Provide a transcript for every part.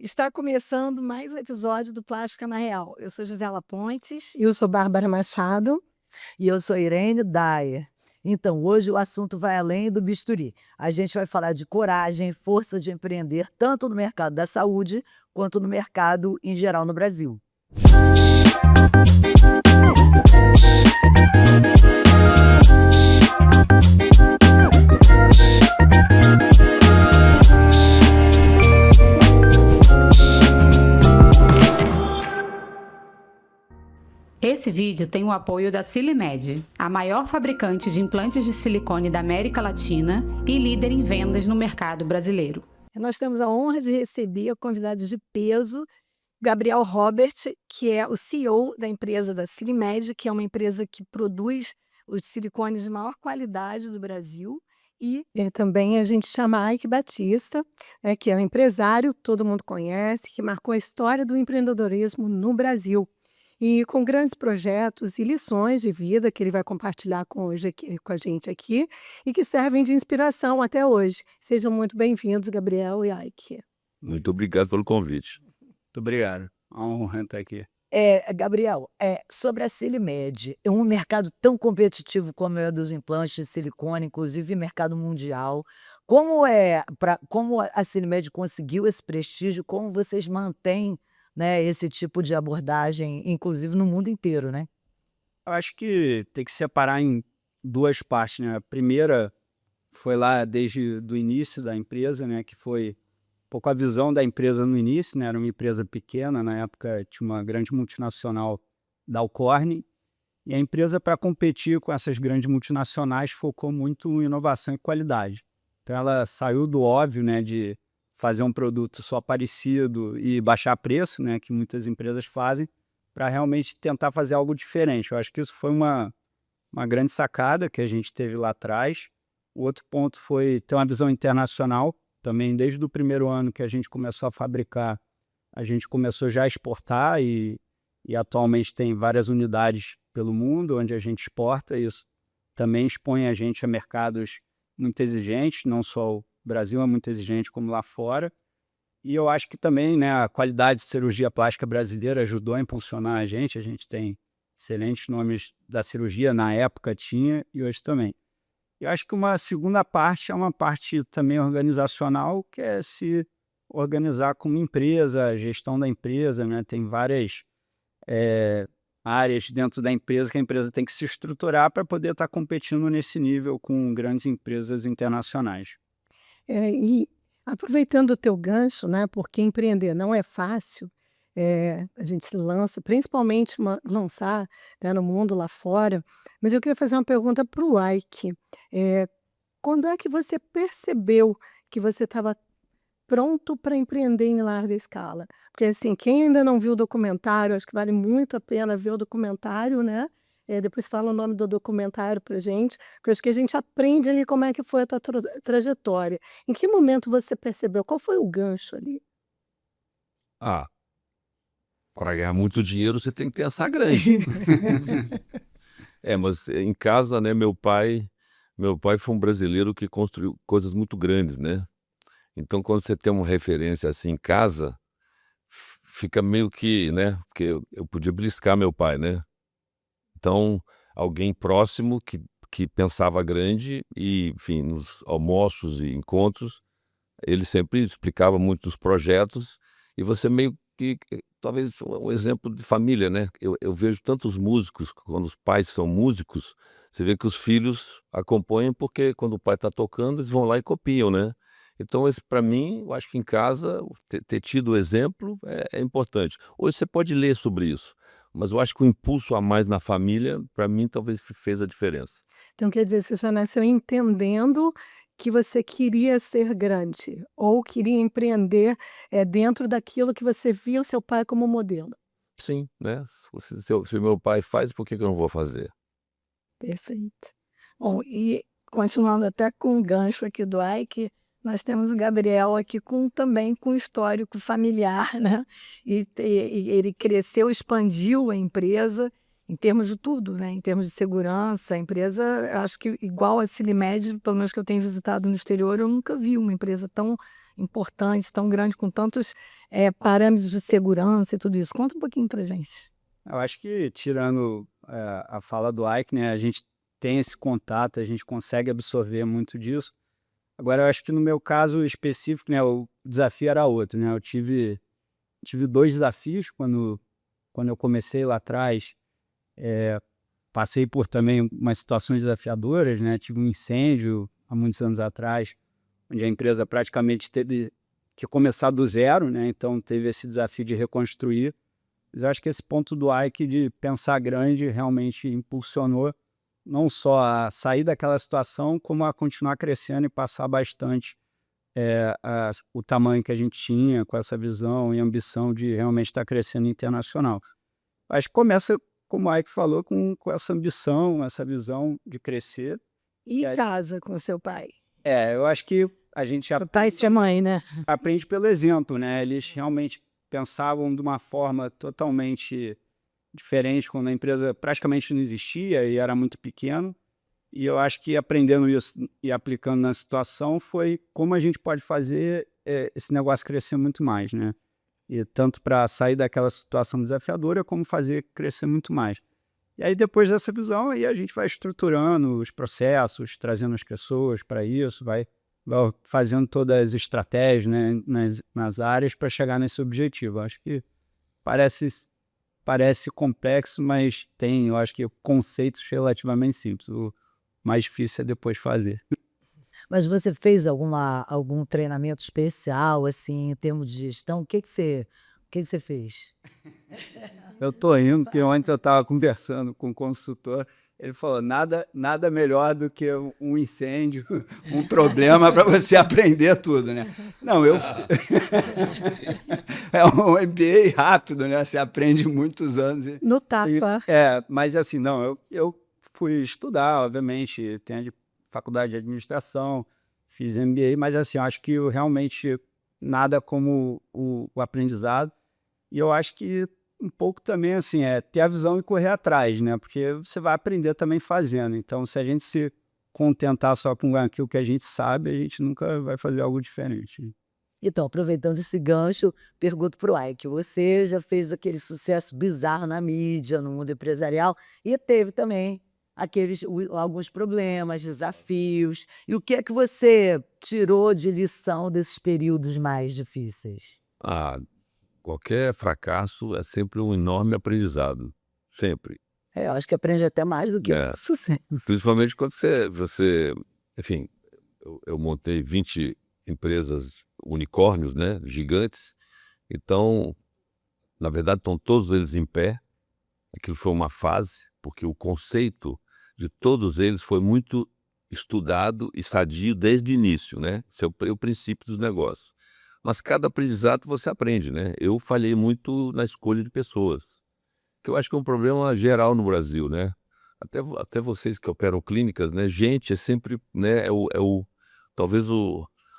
Está começando mais um episódio do Plástica na Real. Eu sou Gisela Pontes. Eu sou Bárbara Machado. E eu sou Irene Dyer. Então, hoje o assunto vai além do bisturi. A gente vai falar de coragem, força de empreender, tanto no mercado da saúde, quanto no mercado em geral no Brasil. Esse vídeo tem o apoio da Silimed, a maior fabricante de implantes de silicone da América Latina e líder em vendas no mercado brasileiro. Nós temos a honra de receber a convidada de peso, Gabriel Robert, que é o CEO da empresa da Silimed, que é uma empresa que produz os silicones de maior qualidade do Brasil. E também a gente chama Ike Batista, que é um empresário, todo mundo conhece, que marcou a história do empreendedorismo no Brasil. E com grandes projetos e lições de vida que ele vai compartilhar com a gente aqui e que servem de inspiração até hoje. Sejam muito bem-vindos, Gabriel e Ike. Muito obrigado pelo convite. Muito obrigado. É uma honra estar aqui. Gabriel, sobre a Silimed, é um mercado tão competitivo como é o dos implantes de silicone, inclusive mercado mundial. Como a Silimed conseguiu esse prestígio, como vocês mantêm, né, esse tipo de abordagem, inclusive no mundo inteiro, né? Eu acho que tem que separar em duas partes, né? A primeira foi lá desde o início da empresa, né? Que foi um pouco a visão da empresa no início, né? Era uma empresa pequena, na época tinha uma grande multinacional da Alcorn, e a empresa, para competir com essas grandes multinacionais, focou muito em inovação e qualidade. Então ela saiu do óbvio, né, de fazer um produto só parecido e baixar preço, né, que muitas empresas fazem, para realmente tentar fazer algo diferente. Eu acho que isso foi uma grande sacada que a gente teve lá atrás. O outro ponto foi ter uma visão internacional. Também, desde o primeiro ano que a gente começou a fabricar, a gente começou já a exportar e atualmente tem várias unidades pelo mundo onde a gente exporta. Isso também expõe a gente a mercados muito exigentes, não só o Brasil é muito exigente como lá fora. E eu acho que também, né, a qualidade de cirurgia plástica brasileira ajudou a impulsionar a gente. A gente tem excelentes nomes da cirurgia, na época tinha e hoje também. Eu acho que uma segunda parte é uma parte também organizacional, que é se organizar como empresa, a gestão da empresa, né? Tem várias áreas dentro da empresa que a empresa tem que se estruturar para poder estar competindo nesse nível com grandes empresas internacionais. E aproveitando o teu gancho, né, porque empreender não é fácil, a gente se lança, principalmente lançar, né, no mundo lá fora, mas eu queria fazer uma pergunta para o Ike. Quando é que você percebeu que você estava pronto para empreender em larga escala? Porque assim, quem ainda não viu o documentário, acho que vale muito a pena ver o documentário, né? Depois fala o nome do documentário para gente, porque eu acho que a gente aprende ali como é que foi a tua trajetória. Em que momento você percebeu? Qual foi o gancho ali? Para ganhar muito dinheiro você tem que pensar grande. Mas em casa, né, meu pai foi um brasileiro que construiu coisas muito grandes, né? Então, quando você tem uma referência assim em casa, fica meio que, né? Porque eu podia beliscar meu pai, né? Então, alguém próximo que pensava grande e, enfim, nos almoços e encontros, ele sempre explicava muito dos projetos e você meio que, talvez um exemplo de família, né? Eu vejo tantos músicos, quando os pais são músicos, você vê que os filhos acompanham porque quando o pai está tocando, eles vão lá e copiam, né? Então, esse para mim, eu acho que em casa, ter tido o exemplo é importante. Hoje você pode ler sobre isso, mas eu acho que o impulso a mais na família, para mim, talvez fez a diferença. Então quer dizer, você já nasceu entendendo que você queria ser grande ou queria empreender, dentro daquilo que você via o seu pai como modelo. Sim, né? Se meu pai faz, por que eu não vou fazer? Perfeito. Bom, e continuando até com o gancho aqui do Ike, nós temos o Gabriel aqui também com histórico familiar, né? E ele cresceu, expandiu a empresa em termos de tudo, né? Em termos de segurança, a empresa, acho que igual a Silimed, pelo menos que eu tenho visitado no exterior, eu nunca vi uma empresa tão importante, tão grande, com tantos parâmetros de segurança e tudo isso. Conta um pouquinho para gente. Eu acho que, tirando a fala do Ike, né, a gente tem esse contato, a gente consegue absorver muito disso. Agora, eu acho que no meu caso específico, né, o desafio era outro, né? Eu tive 2 desafios quando eu comecei lá atrás. Passei por também umas situações desafiadoras, né? Tive um incêndio há muitos anos atrás, onde a empresa praticamente teve que começar do zero, né? Então teve esse desafio de reconstruir. Mas eu acho que esse ponto do Ike de pensar grande realmente impulsionou não só a sair daquela situação, como a continuar crescendo e passar bastante o tamanho que a gente tinha, com essa visão e ambição de realmente estar crescendo internacional. Acho que começa, como o Ike falou, com essa ambição, essa visão de crescer. E E aí- casa com seu pai? Eu acho que a gente Seu pai e sua mãe, né? aprende pelo exemplo, né? Eles realmente pensavam de uma forma totalmente diferente quando a empresa praticamente não existia e era muito pequeno. E eu acho que aprendendo isso e aplicando na situação foi como a gente pode fazer esse negócio crescer muito mais, né? E tanto para sair daquela situação desafiadora, como fazer crescer muito mais. E aí, depois dessa visão, aí a gente vai estruturando os processos, trazendo as pessoas para isso, vai fazendo todas as estratégias, né, nas áreas para chegar nesse objetivo. Acho que parece complexo, mas tem, eu acho que, conceitos relativamente simples. O mais difícil é depois fazer. Mas você fez algum treinamento especial, assim, em termos de gestão? O que que você fez? Eu tô rindo, porque ontem eu estava conversando com um consultor, ele falou, nada melhor do que um incêndio, um problema para você aprender tudo, né? Não, é um MBA rápido, né? Você aprende muitos anos. No tapa. Mas assim, não, eu fui estudar, obviamente, tenho faculdade de administração, fiz MBA, mas assim, eu acho que realmente nada como o aprendizado. E eu acho que um pouco também, assim, ter a visão e correr atrás, né? Porque você vai aprender também fazendo. Então, se a gente se contentar só com aquilo que a gente sabe, a gente nunca vai fazer algo diferente. Então, aproveitando esse gancho, pergunto para o Ike, você já fez aquele sucesso bizarro na mídia, no mundo empresarial, e teve também alguns problemas, desafios. E o que é que você tirou de lição desses períodos mais difíceis? Ah, qualquer fracasso é sempre um enorme aprendizado, sempre. Eu acho que aprende até mais do que É. o sucesso. Principalmente quando enfim, eu montei 20 empresas unicórnios, né, gigantes. Então, na verdade, estão todos eles em pé. Aquilo foi uma fase, porque o conceito de todos eles foi muito estudado e sadio desde o início, né? Esse é o princípio dos negócios. Mas cada aprendizado você aprende, né? Eu falhei muito na escolha de pessoas, que eu acho que é um problema geral no Brasil, né? Até vocês que operam clínicas, né? Gente é sempre, né? Talvez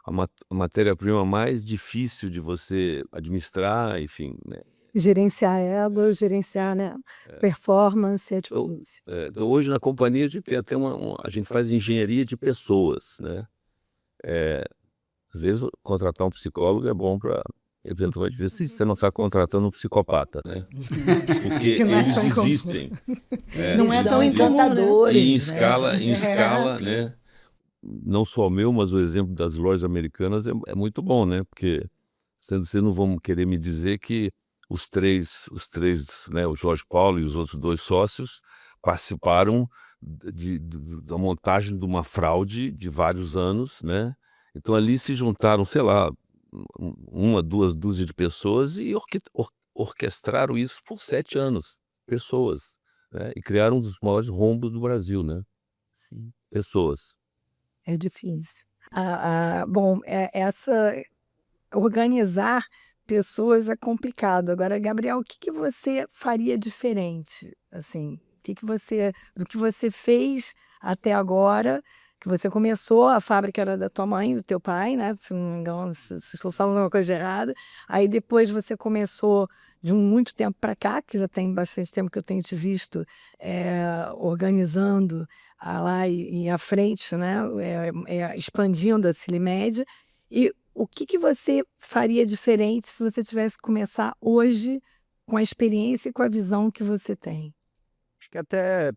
a matéria-prima mais difícil de você administrar, enfim, né? Gerenciar ego, gerenciar, né, performance, é difícil. Então hoje na companhia a gente tem até a gente faz engenharia de pessoas, né? Às vezes contratar um psicólogo é bom para eventualmente ver se você não está contratando um psicopata, né? Porque Que não é eles tão comum. existem. Não é Eles tão são incomum, né? encantadores, E em né? escala, né? Não só o meu, mas o exemplo das lojas americanas é muito bom, né? Porque vocês não vão querer me dizer que os três, né? O Jorge Paulo e os outros 2 sócios participaram da montagem de uma fraude de vários anos, né? Então ali se juntaram, sei lá, 1, 2 dúzias de pessoas e orquestraram isso por 7 anos. Pessoas, né? E criaram um dos maiores rombos do Brasil, né? Sim. Pessoas. É difícil. Bom, organizar pessoas é complicado. Agora, Gabriel, o que você faria diferente? Assim, do que você fez até agora, que você começou, a fábrica era da tua mãe, do teu pai, né? Se não me engano, se estou falando uma coisa errada. Aí depois você começou de muito tempo para cá, que já tem bastante tempo que eu tenho te visto organizando lá e à frente, né? Expandindo a Silimed. E o que você faria diferente se você tivesse que começar hoje com a experiência e com a visão que você tem? Acho que até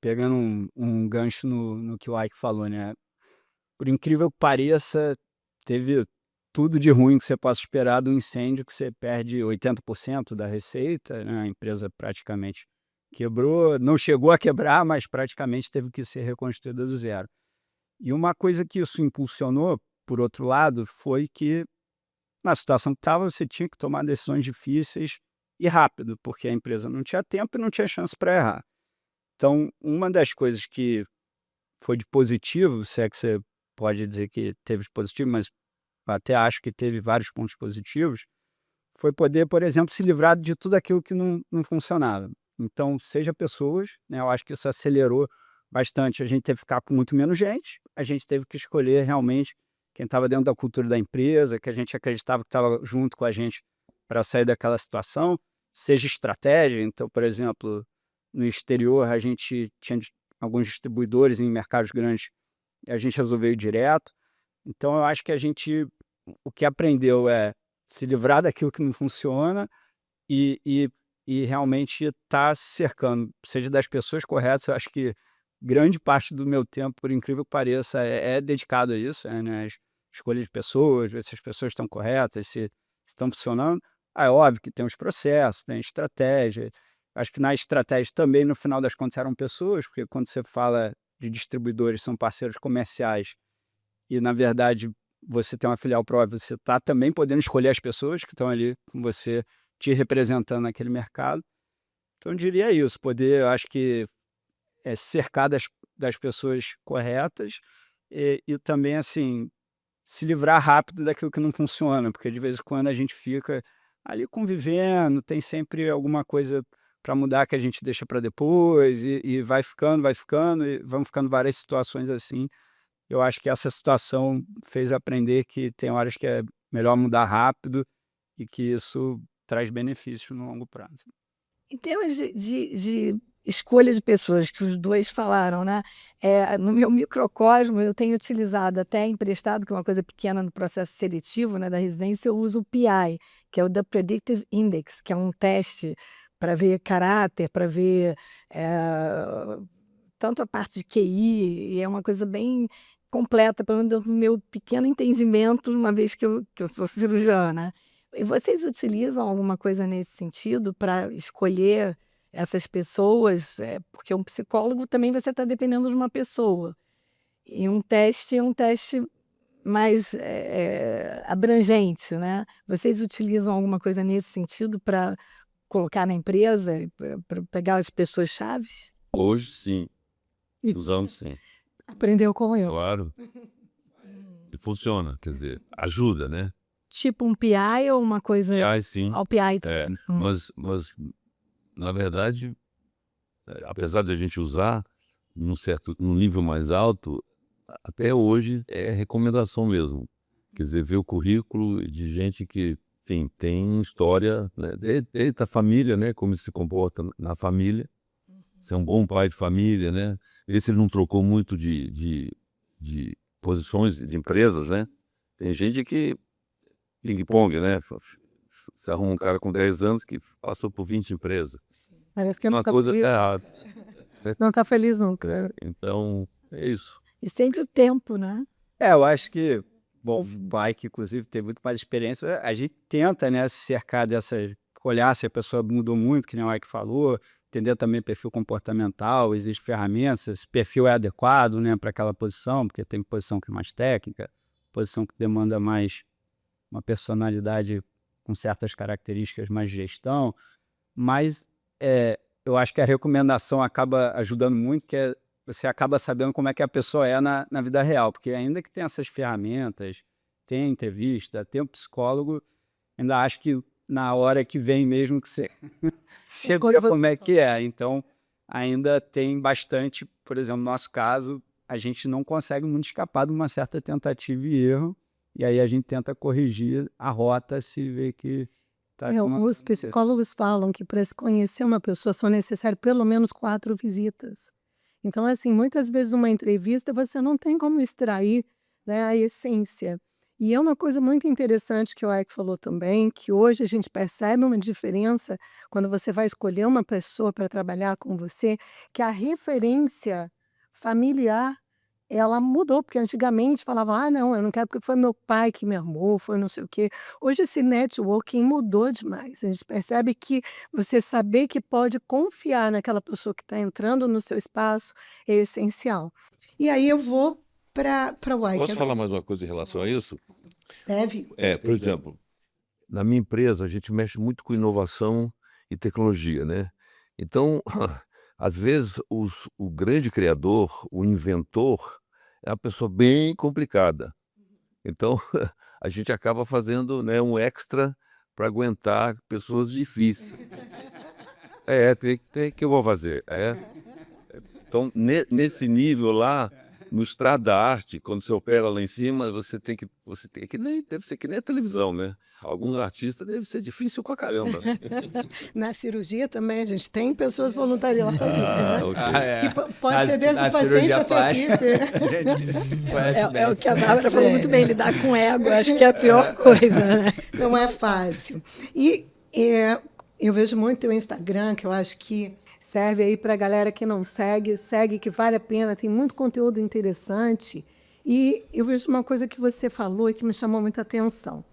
pegando um gancho no que o Ike falou, né? Por incrível que pareça, teve tudo de ruim que você possa esperar do incêndio, que você perde 80% da receita, né? A empresa praticamente quebrou, não chegou a quebrar, mas praticamente teve que ser reconstruída do zero. E uma coisa que isso impulsionou, por outro lado, foi que na situação que estava, você tinha que tomar decisões difíceis e rápido, porque a empresa não tinha tempo e não tinha chance para errar. Então, uma das coisas que foi de positivo, se é que você pode dizer que teve de positivo, mas até acho que teve vários pontos positivos, foi poder, por exemplo, se livrar de tudo aquilo que não funcionava. Então, seja pessoas, né, eu acho que isso acelerou bastante. A gente teve que ficar com muito menos gente, a gente teve que escolher realmente quem estava dentro da cultura da empresa, que a gente acreditava que estava junto com a gente para sair daquela situação, seja estratégia. Então, por exemplo, no exterior, a gente tinha alguns distribuidores em mercados grandes, a gente resolveu ir direto. Então, eu acho que o que aprendeu é se livrar daquilo que não funciona e realmente estar se cercando, seja das pessoas corretas. Eu acho que grande parte do meu tempo, por incrível que pareça, é dedicado a isso, né? Escolha de pessoas, ver se as pessoas estão corretas, se estão funcionando. É óbvio que tem os processos, tem estratégia. Acho que na estratégia também, no final das contas, eram pessoas, porque quando você fala de distribuidores, são parceiros comerciais, e na verdade você tem uma filial própria, você está também podendo escolher as pessoas que estão ali com você, te representando naquele mercado. Então eu diria isso, poder, eu acho que cercar das pessoas corretas e também, assim, se livrar rápido daquilo que não funciona, porque de vez em quando a gente fica ali convivendo, tem sempre alguma coisa para mudar que a gente deixa para depois e vai ficando, e vão ficando várias situações assim. Eu acho que essa situação fez aprender que tem horas que é melhor mudar rápido e que isso traz benefícios no longo prazo. Em termos de escolha de pessoas, que os 2 falaram, né, no meu microcosmo eu tenho utilizado até emprestado, que é uma coisa pequena no processo seletivo, né, da residência, eu uso o PI, que é o The Predictive Index, que é um teste para ver caráter, para ver, tanto a parte de QI, e é uma coisa bem completa, pelo menos dentro do meu pequeno entendimento, uma vez que eu sou cirurgiã, né. E vocês utilizam alguma coisa nesse sentido para escolher essas pessoas? Porque um psicólogo também você está dependendo de uma pessoa. E um teste é um teste mais abrangente, né? Vocês utilizam alguma coisa nesse sentido para colocar na empresa, para pegar as pessoas chaves? Hoje sim, E usamos sim, aprendeu com eu. claro. E funciona, quer dizer, ajuda, né? Tipo um PI ou uma coisa E aí sim, ao PI? mas na verdade, apesar de a gente usar num nível mais alto, até hoje é recomendação mesmo. Quer dizer, ver o currículo de gente que, enfim, tem história, né, desde a família, né, como se comporta na família, ser um bom pai de família, né, ver se ele não trocou muito de posições de empresas, né. Tem gente que ping-pong, né, você arruma um cara com 10 anos que passou por 20 empresas. Parece que não Uma está coisa feliz, tá errada, não tá feliz nunca. né, então é isso. E sempre o tempo, né? Eu acho que, bom, o Ike, inclusive, tem muito mais experiência. A gente tenta, né, se cercar dessas, olhar se a pessoa mudou muito, que nem o Ike falou, entender também perfil comportamental, existem ferramentas, esse perfil é adequado, né, para aquela posição, porque tem posição que é mais técnica, posição que demanda mais uma personalidade com certas características mais de gestão, mas eu acho que a recomendação acaba ajudando muito, que você acaba sabendo como é que a pessoa é na vida real, porque ainda que tenha essas ferramentas, tem a entrevista, tem o psicólogo, ainda acho que na hora que vem mesmo que você você Quando vê como é que é. Então, ainda tem bastante, por exemplo, no nosso caso, a gente não consegue muito escapar de uma certa tentativa e erro, e aí a gente tenta corrigir a rota se vê que está Os psicólogos falam que para se conhecer uma pessoa são necessárias pelo menos 4 visitas. Então, assim, muitas vezes numa entrevista você não tem como extrair, né, a essência. E é uma coisa muito interessante que o Ike falou também, que hoje a gente percebe uma diferença quando você vai escolher uma pessoa para trabalhar com você, que a referência familiar, ela mudou, porque antigamente falavam: "Ah, não, eu não quero porque foi meu pai que me armou, foi não sei o quê". Hoje esse networking mudou demais. A gente percebe que você saber que pode confiar naquela pessoa que está entrando no seu espaço é essencial. E aí eu vou para o Ike Posso falar mais uma coisa em relação a isso? Deve. Por exemplo, na minha empresa a gente mexe muito com inovação e tecnologia, né? Então, às vezes o grande criador, o inventor, é uma pessoa bem complicada. Então, a gente acaba fazendo, né, um extra para aguentar pessoas difíceis. Tem que eu vou fazer. Então, nesse nível lá, no estrado da arte, quando você opera lá em cima, você tem que nem deve ser que nem a televisão, né? Alguns artistas deve ser difícil pra caramba. Na cirurgia também a gente tem pessoas voluntariosas, né, Ok. que pode ser desde o paciente até a equipe. A gente conhece bem. É o que a Bárbara falou muito bem, lidar com ego, acho que é a pior coisa, né? Não é fácil. E eu vejo muito teu Instagram, que eu acho que serve aí para a galera que não segue, segue que vale a pena, tem muito conteúdo interessante. E eu vejo uma coisa que você falou e que me chamou muita atenção.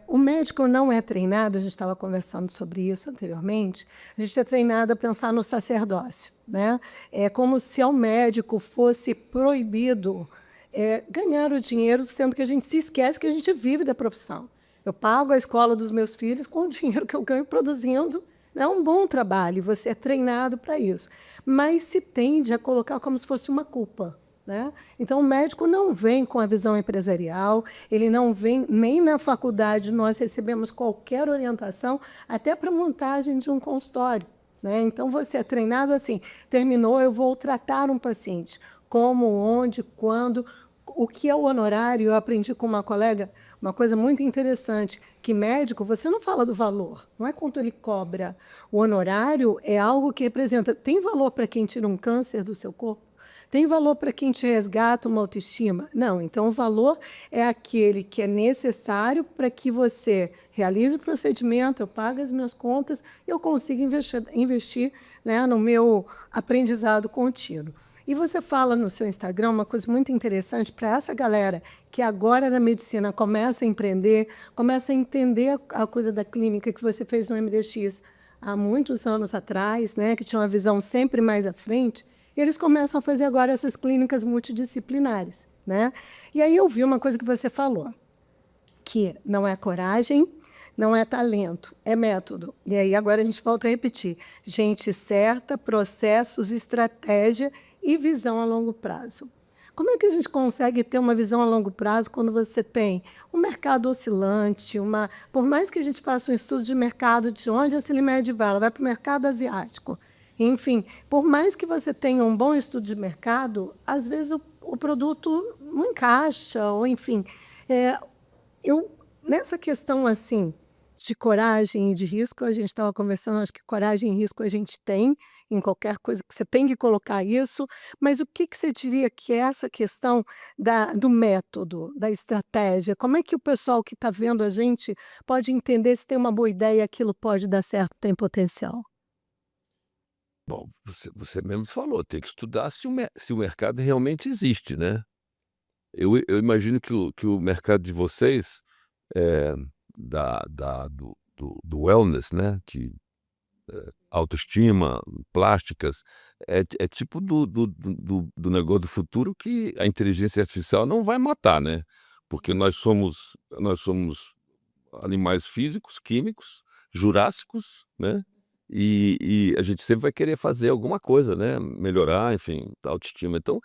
O médico não é treinado, a gente estava conversando sobre isso anteriormente, a gente é treinado a pensar no sacerdócio, né? É como se ao médico fosse proibido ganhar o dinheiro, sendo que a gente se esquece que a gente vive da profissão. Eu pago a escola dos meus filhos com o dinheiro que eu ganho produzindo, né, um bom trabalho, você é treinado para isso. Mas se tende a colocar como se fosse uma culpa, né? Então, o médico não vem com a visão empresarial, ele não vem nem na faculdade, nós recebemos qualquer orientação, até para a montagem de um consultório, né? Então, você é treinado assim, terminou, eu vou tratar um paciente, como, onde, quando, o que é o honorário. Eu aprendi com uma colega uma coisa muito interessante, que médico, você não fala do valor, não é quanto ele cobra. O honorário é algo que representa, tem valor para quem tira um câncer do seu corpo? Tem valor para quem te resgata uma autoestima? Não, então o valor é aquele que é necessário para que você realize o procedimento, eu pague as minhas contas e eu consiga investir, né, no meu aprendizado contínuo. E você fala no seu Instagram uma coisa muito interessante para essa galera que agora na medicina começa a empreender, começa a entender a coisa da clínica que você fez no MDX há muitos anos atrás, né, que tinha uma visão sempre mais à frente, e eles começam a fazer agora essas clínicas multidisciplinares, né? E aí eu vi uma coisa que você falou, que não é coragem, não é talento, é método. E aí agora a gente volta a repetir. Gente certa, processos, estratégia e visão a longo prazo. Como é que a gente consegue ter uma visão a longo prazo quando você tem um mercado oscilante, por mais que a gente faça um estudo de mercado de onde a Silimed vai, ela vai para o mercado asiático. Enfim, por mais que você tenha um bom estudo de mercado, às vezes o produto não encaixa, ou enfim. Nessa questão assim de coragem e de risco, a gente estava conversando, acho que coragem e risco a gente tem em qualquer coisa que você tem que colocar isso, mas o que você diria que é essa questão do método, da estratégia? Como é que o pessoal que está vendo a gente pode entender se tem uma boa ideia e aquilo pode dar certo, tem potencial? Bom, você mesmo falou, tem que estudar se o mercado realmente existe, né? Eu imagino que o mercado de vocês, eh, do wellness, né, de autoestima, plásticas, é tipo do negócio do futuro que a inteligência artificial não vai matar, né? Porque nós somos animais físicos, químicos, jurássicos, né? E a gente sempre vai querer fazer alguma coisa, né? Melhorar, enfim, a autoestima. Então,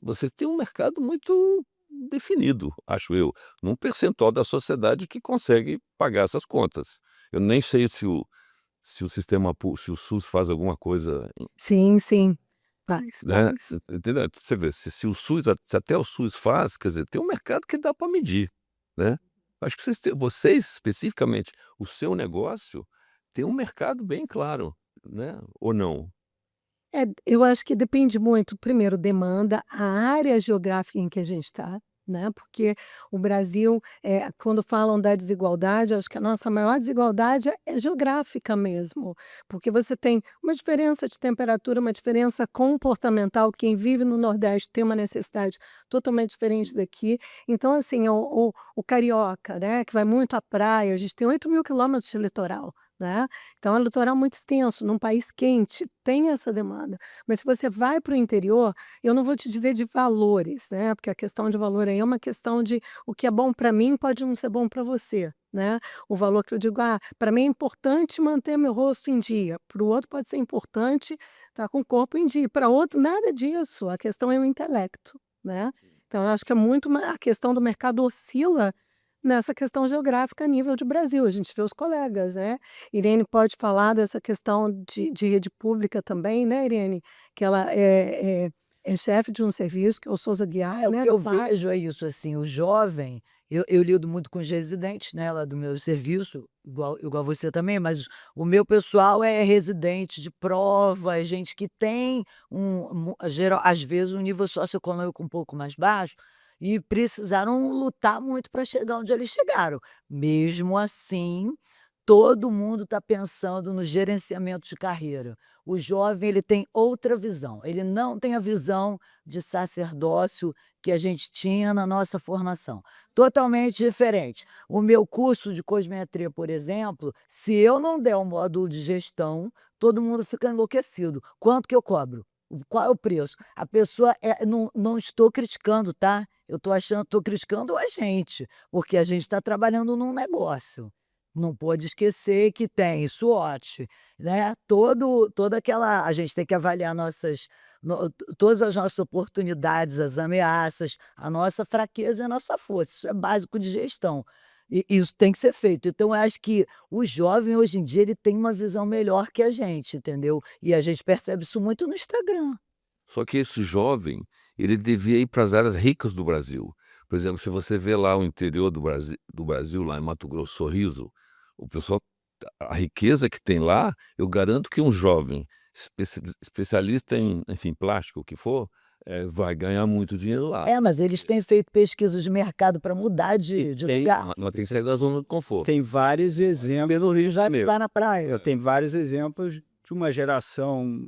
você tem um mercado muito definido, acho eu, num percentual da sociedade que consegue pagar essas contas. Eu nem sei se o se o SUS faz alguma coisa, Sim, sim. Faz, né? faz. Entendeu? Você vê, se o SUS, se até o SUS faz, quer dizer, tem um mercado que dá para medir, né? Acho que vocês especificamente, o seu negócio tem um mercado bem claro, né? Ou não? Eu acho que depende muito, primeiro, demanda, a área geográfica em que a gente está, né? Porque o Brasil, quando falam da desigualdade, acho que a nossa maior desigualdade é geográfica mesmo, porque você tem uma diferença de temperatura, uma diferença comportamental. Quem vive no Nordeste tem uma necessidade totalmente diferente daqui. Então, assim, o carioca, né, que vai muito à praia, a gente tem 8.000 quilômetros de litoral, né? Então, é um litoral muito extenso, num país quente, tem essa demanda. Mas se você vai para o interior, eu não vou te dizer de valores, né? Porque a questão de valor aí é uma questão de o que é bom para mim pode não ser bom para você, né? O valor que eu digo, para mim é importante manter meu rosto em dia, para o outro pode ser importante estar com o corpo em dia, para outro nada disso, a questão é o intelecto, né? Então eu acho que é muito a questão do mercado oscila nessa questão geográfica a nível de Brasil, a gente vê os colegas, né? Irene pode falar dessa questão de rede pública também, né, Irene? Que ela é chefe de um serviço, que é o Souza Aguiar, O né? que eu vejo é isso, assim, o jovem, eu lido muito com os residentes, né, lá do meu serviço, igual você também, mas o meu pessoal é residente de prova, é gente que tem às vezes um nível socioeconômico um pouco mais baixo e precisaram lutar muito para chegar onde eles chegaram. Mesmo assim, todo mundo está pensando no gerenciamento de carreira. O jovem ele tem outra visão, ele não tem a visão de sacerdócio que a gente tinha na nossa formação. Totalmente diferente. O meu curso de cosmetria, por exemplo, se eu não der um módulo de gestão, todo mundo fica enlouquecido. Quanto que eu cobro? Qual é o preço? A pessoa não estou criticando, tá? Eu estou criticando a gente, porque a gente está trabalhando num negócio. Não pode esquecer que tem SWOT, né? Toda aquela. A gente tem que avaliar todas as nossas oportunidades, as ameaças, a nossa fraqueza e a nossa força. Isso é básico de gestão. E isso tem que ser feito. Então, eu acho que o jovem, hoje em dia, ele tem uma visão melhor que a gente, entendeu? E a gente percebe isso muito no Instagram. Só que esse jovem, ele devia ir para as áreas ricas do Brasil. Por exemplo, se você vê lá o interior do Brasil, lá em Mato Grosso, Sorriso, o pessoal, a riqueza que tem lá, eu garanto que um jovem especialista em, enfim, plástico, o que for, vai ganhar muito dinheiro lá. Mas eles têm feito pesquisas de mercado para mudar de Tem- lugar. Não tem que sair da zona de conforto. Tem vários exemplos no Rio de Janeiro. Lá na praia. Tem vários exemplos de uma geração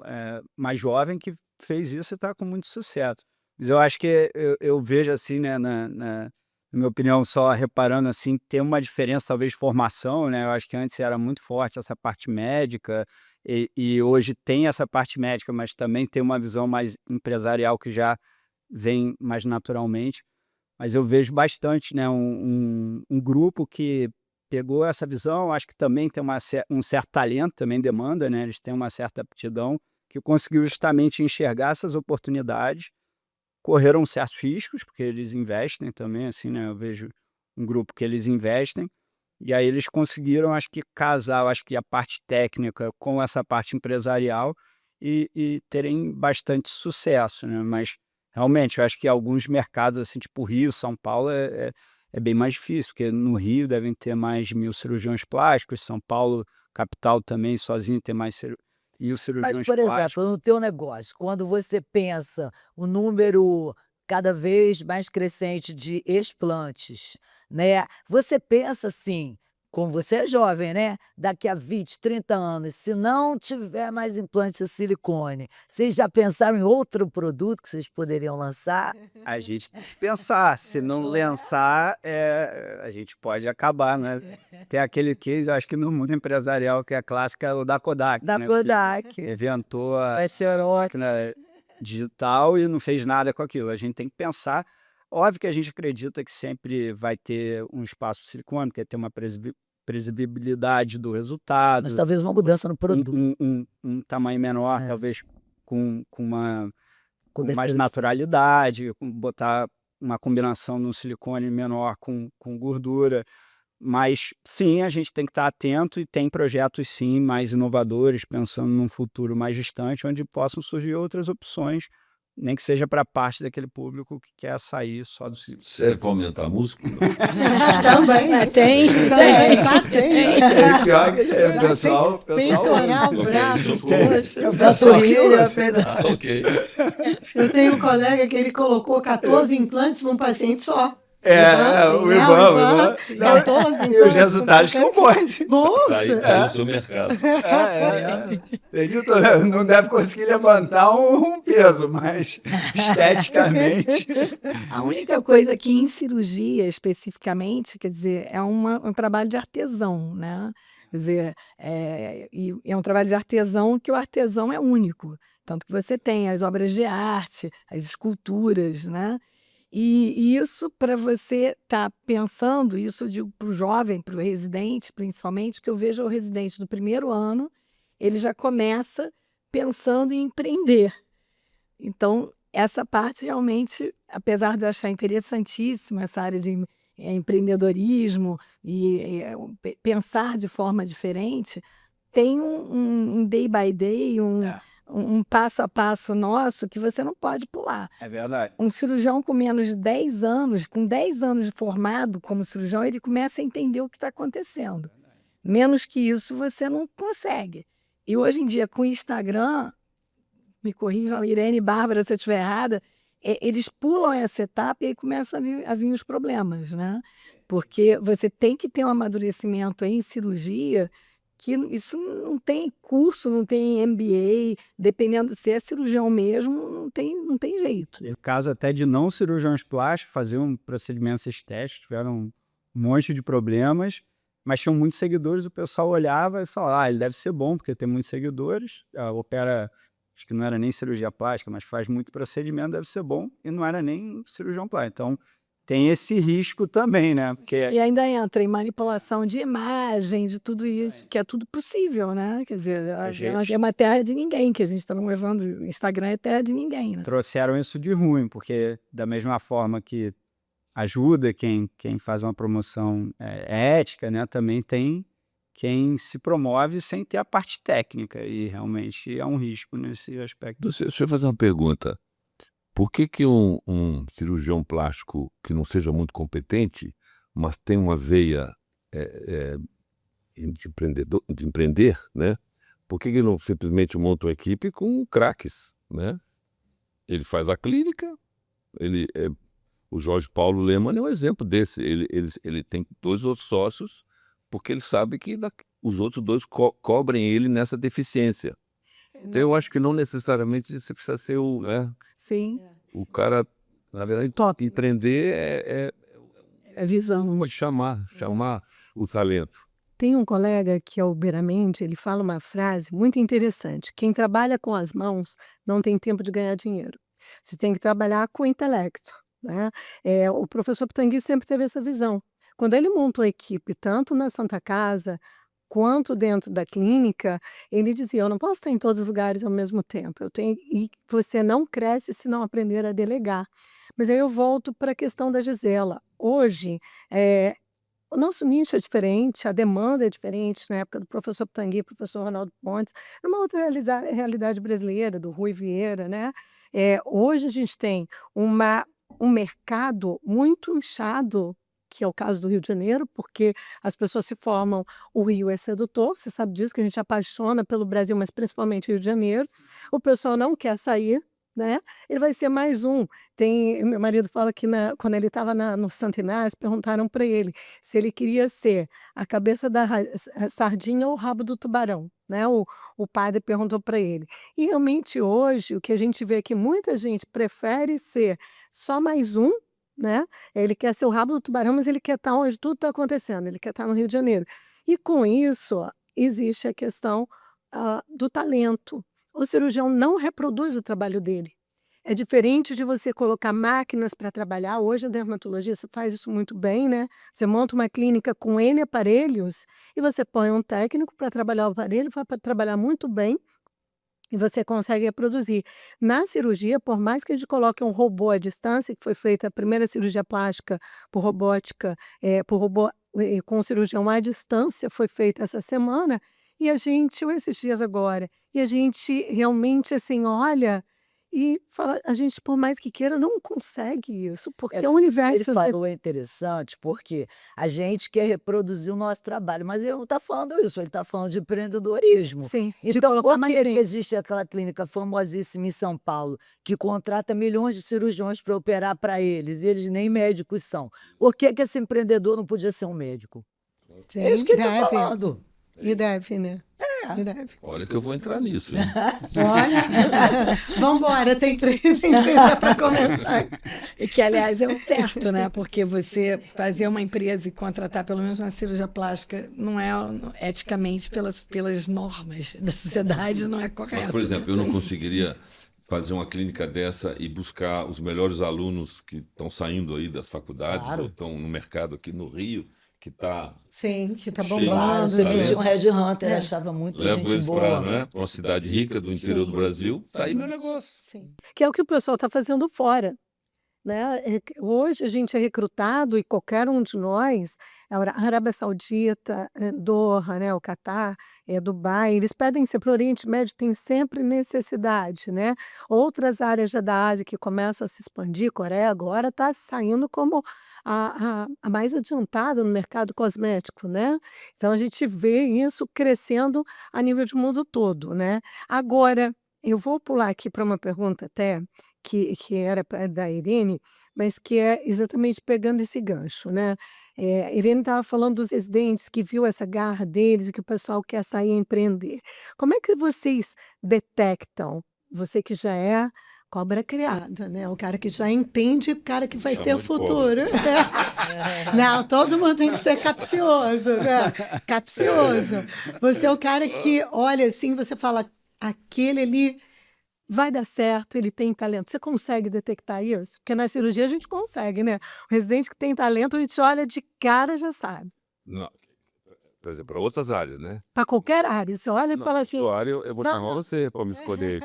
mais jovem que fez isso e está com muito sucesso. Mas eu acho que eu vejo assim, né, na minha opinião, só reparando assim, tem uma diferença talvez de formação, né? Eu acho que antes era muito forte essa parte médica e hoje tem essa parte médica, mas também tem uma visão mais empresarial que já vem mais naturalmente. Mas eu vejo bastante, né, um grupo que pegou essa visão, acho que também tem um certo talento, também demanda, né, eles têm uma certa aptidão, que conseguiu justamente enxergar essas oportunidades, correram certos riscos, porque eles investem também, assim, né, eu vejo um grupo que eles investem, e aí eles conseguiram, acho que casar, eu acho que a parte técnica com essa parte empresarial e terem bastante sucesso, né, mas realmente, eu acho que alguns mercados, assim, tipo Rio, São Paulo, é bem mais difícil, porque no Rio devem ter mais de 1.000 cirurgiões plásticos, São Paulo, capital também, sozinho, tem mais 1.000 Mas, cirurgiões por plásticos. exemplo, no teu negócio, quando você pensa o número cada vez mais crescente de explantes, né? Você pensa assim, como você é jovem, né? Daqui a 20, 30 anos, se não tiver mais implantes de silicone, vocês já pensaram em outro produto que vocês poderiam lançar? A gente tem que pensar, se não lançar, a gente pode acabar, né? Tem aquele case, eu acho que no mundo empresarial, que é a clássica, o da Kodak, Da né? Kodak. Inventou a Vai ser ótimo. máquina digital e não fez nada com aquilo. A gente tem que pensar. Óbvio que a gente acredita que sempre vai ter um espaço para silicone, que é ter uma previsibilidade do resultado, Mas talvez uma mudança no produto. um tamanho menor, É. talvez com mais Cobertura. naturalidade, botar uma combinação no silicone menor com gordura. Mas sim, a gente tem que estar atento e tem projetos sim mais inovadores, pensando num futuro mais distante, onde possam surgir outras opções nem que seja para parte daquele público que quer sair só do circo. Serve para aumentar a músculo? Também. Tem. Já tem. Pior que o pessoal Peitoral, Ok, braço, socorro. coxa. Panturrilha, Ah, ok. Eu tenho um colega que ele colocou 14 implantes num paciente só. o Ivan. 14 E os implantes resultados num ficam paciente. bons. Bom, Tá aí no seu mercado. Entendi, não deve conseguir levantar um peso, mas esteticamente. A única coisa que em cirurgia, especificamente, quer dizer, é um trabalho de artesão, né? Quer dizer, e é um trabalho de artesão que o artesão é único. Tanto que você tem as obras de arte, as esculturas, né? E isso, para você estar pensando, isso eu digo para o jovem, para o residente, principalmente, que eu vejo o residente do primeiro ano, ele já começa pensando em empreender. Então, essa parte realmente, apesar de eu achar interessantíssima essa área de empreendedorismo e pensar de forma diferente, tem um day by day, um passo a passo nosso que você não pode pular. É verdade. Um cirurgião com menos de 10 anos, com 10 anos de formado como cirurgião, ele começa a entender o que está acontecendo. Menos que isso, você não consegue. E hoje em dia, com o Instagram, me corrijam, Irene e Bárbara, se eu estiver errada, eles pulam essa etapa e aí começam a vir os problemas, né? Porque você tem que ter um amadurecimento em cirurgia, que isso não tem curso, não tem MBA, dependendo se é cirurgião mesmo, não tem jeito. No caso até de não cirurgiões plásticos, faziam procedimentos estéticos, tiveram um monte de problemas, mas tinham muitos seguidores, o pessoal olhava e falava, ele deve ser bom, porque tem muitos seguidores, opera, acho que não era nem cirurgia plástica, mas faz muito procedimento, deve ser bom, e não era nem cirurgião plástico. Então, tem esse risco também, né? Porque E ainda entra em manipulação de imagem, de tudo isso, que é tudo possível, né? Quer dizer, é uma terra de ninguém, que a gente está levando, o Instagram é terra de ninguém, né? trouxeram isso de ruim, porque da mesma forma que ajuda quem faz uma promoção ética, né? Também tem quem se promove sem ter a parte técnica, e realmente é um risco nesse aspecto. Deixa eu fazer uma pergunta. Por que um cirurgião plástico que não seja muito competente, mas tem uma veia de empreender, né? Por que ele não simplesmente monta uma equipe com craques, né? Ele faz a clínica, o Jorge Paulo Lemann é um exemplo desse. Ele tem 2 outros sócios, porque ele sabe que os outros 2 cobrem ele nessa deficiência. Então, eu acho que não necessariamente você precisa ser Sim, o cara, na verdade, Top. empreender é visão. chamar o talento. Tem um colega que é o Beramente, ele fala uma frase muito interessante. Quem trabalha com as mãos não tem tempo de ganhar dinheiro. Você tem que trabalhar com o intelecto, né? O professor Pitangui sempre teve essa visão. Quando ele montou a equipe, tanto na Santa Casa quanto dentro da clínica, ele dizia, eu não posso estar em todos os lugares ao mesmo tempo. E você não cresce se não aprender a delegar. Mas aí eu volto para a questão da Gisela. Hoje, o nosso nicho é diferente, a demanda é diferente. Na época do professor Pitangui, professor Ronaldo Pontes, era uma outra realidade brasileira, do Rui Vieira, né? Hoje a gente tem um mercado muito inchado, que é o caso do Rio de Janeiro, porque as pessoas se formam, o Rio é sedutor, você sabe disso, que a gente apaixona pelo Brasil, mas principalmente o Rio de Janeiro. O pessoal não quer sair, né? Ele vai ser mais um. Meu marido fala que quando ele estava no Santo Inácio, perguntaram para ele se ele queria ser a cabeça da sardinha ou o rabo do tubarão, né? O padre perguntou para ele. E realmente hoje, o que a gente vê é que muita gente prefere ser só mais um, né? Ele quer ser o rabo do tubarão, mas ele quer estar onde tudo está acontecendo, ele quer estar no Rio de Janeiro. E com isso, existe a questão do talento. O cirurgião não reproduz o trabalho dele. É diferente de você colocar máquinas para trabalhar. Hoje a dermatologia faz isso muito bem, né? Você monta uma clínica com N aparelhos e você põe um técnico para trabalhar o aparelho, vai trabalhar muito bem, e você consegue reproduzir. Na cirurgia, por mais que a gente coloque um robô à distância, que foi feita a primeira cirurgia plástica por robótica, por robô com cirurgião à distância, foi feita essa semana, ou esses dias agora, e a gente realmente, assim, olha, E fala, a gente, por mais que queira, não consegue isso, porque É, é um ele universo. falou é interessante, porque a gente quer reproduzir o nosso trabalho, mas ele não está falando isso, ele está falando de empreendedorismo. Sim, de Então, colocar por mais que que gente. existe aquela clínica famosíssima em São Paulo, que contrata milhões de cirurgiões para operar para eles, e eles nem médicos são? Por que que esse empreendedor não podia ser um médico? É isso Sim, que ele está deve. falando. E deve, né? E deve. Olha que eu vou entrar nisso, hein? Olha, vamos embora, tem três para começar. E que, aliás, é o certo, né? Porque você fazer uma empresa e contratar pelo menos uma cirurgia plástica não é eticamente pelas normas da sociedade, não é Mas, correto. por exemplo, eu não conseguiria fazer uma clínica dessa e buscar os melhores alunos que estão saindo aí das faculdades Claro. ou estão no mercado aqui no Rio, que está... Sim, que tá Cheio. Claro, bombando. você Tá vendia um vendo? headhunter, achava muita Levo gente eles boa. para uma cidade rica do interior do Brasil, tá aí meu negócio. Sim. Que é o que o pessoal está fazendo fora. Né? Hoje a gente é recrutado, e qualquer um de nós, a Arábia Saudita, Doha, né, o Catar, Dubai, eles pedem sempre para o Oriente Médio, tem sempre necessidade. Né? Outras áreas já da Ásia que começam a se expandir, Coreia agora está saindo como a mais adiantada no mercado cosmético. Né? Então a gente vê isso crescendo a nível de mundo todo. Né? Agora, eu vou pular aqui para uma pergunta até que era da Irene, mas que é exatamente pegando esse gancho, né? A Irene estava falando dos residentes, que viu essa garra deles e que o pessoal quer sair a empreender. Como é que vocês detectam, você que já é cobra criada, né? O cara que já entende, o cara que vai ter o Chamou de cobra. futuro. Não, todo mundo tem que ser capcioso, né? Capcioso. Você é o cara que olha assim, você fala, aquele ali vai dar certo, ele tem talento. Você consegue detectar isso? Porque na cirurgia a gente consegue, né? O residente que tem talento, a gente olha de cara, já sabe. Não, por exemplo, para outras áreas, né? Para qualquer área, você olha e Não, fala assim, sua área eu vou não, chamar você para me escolher.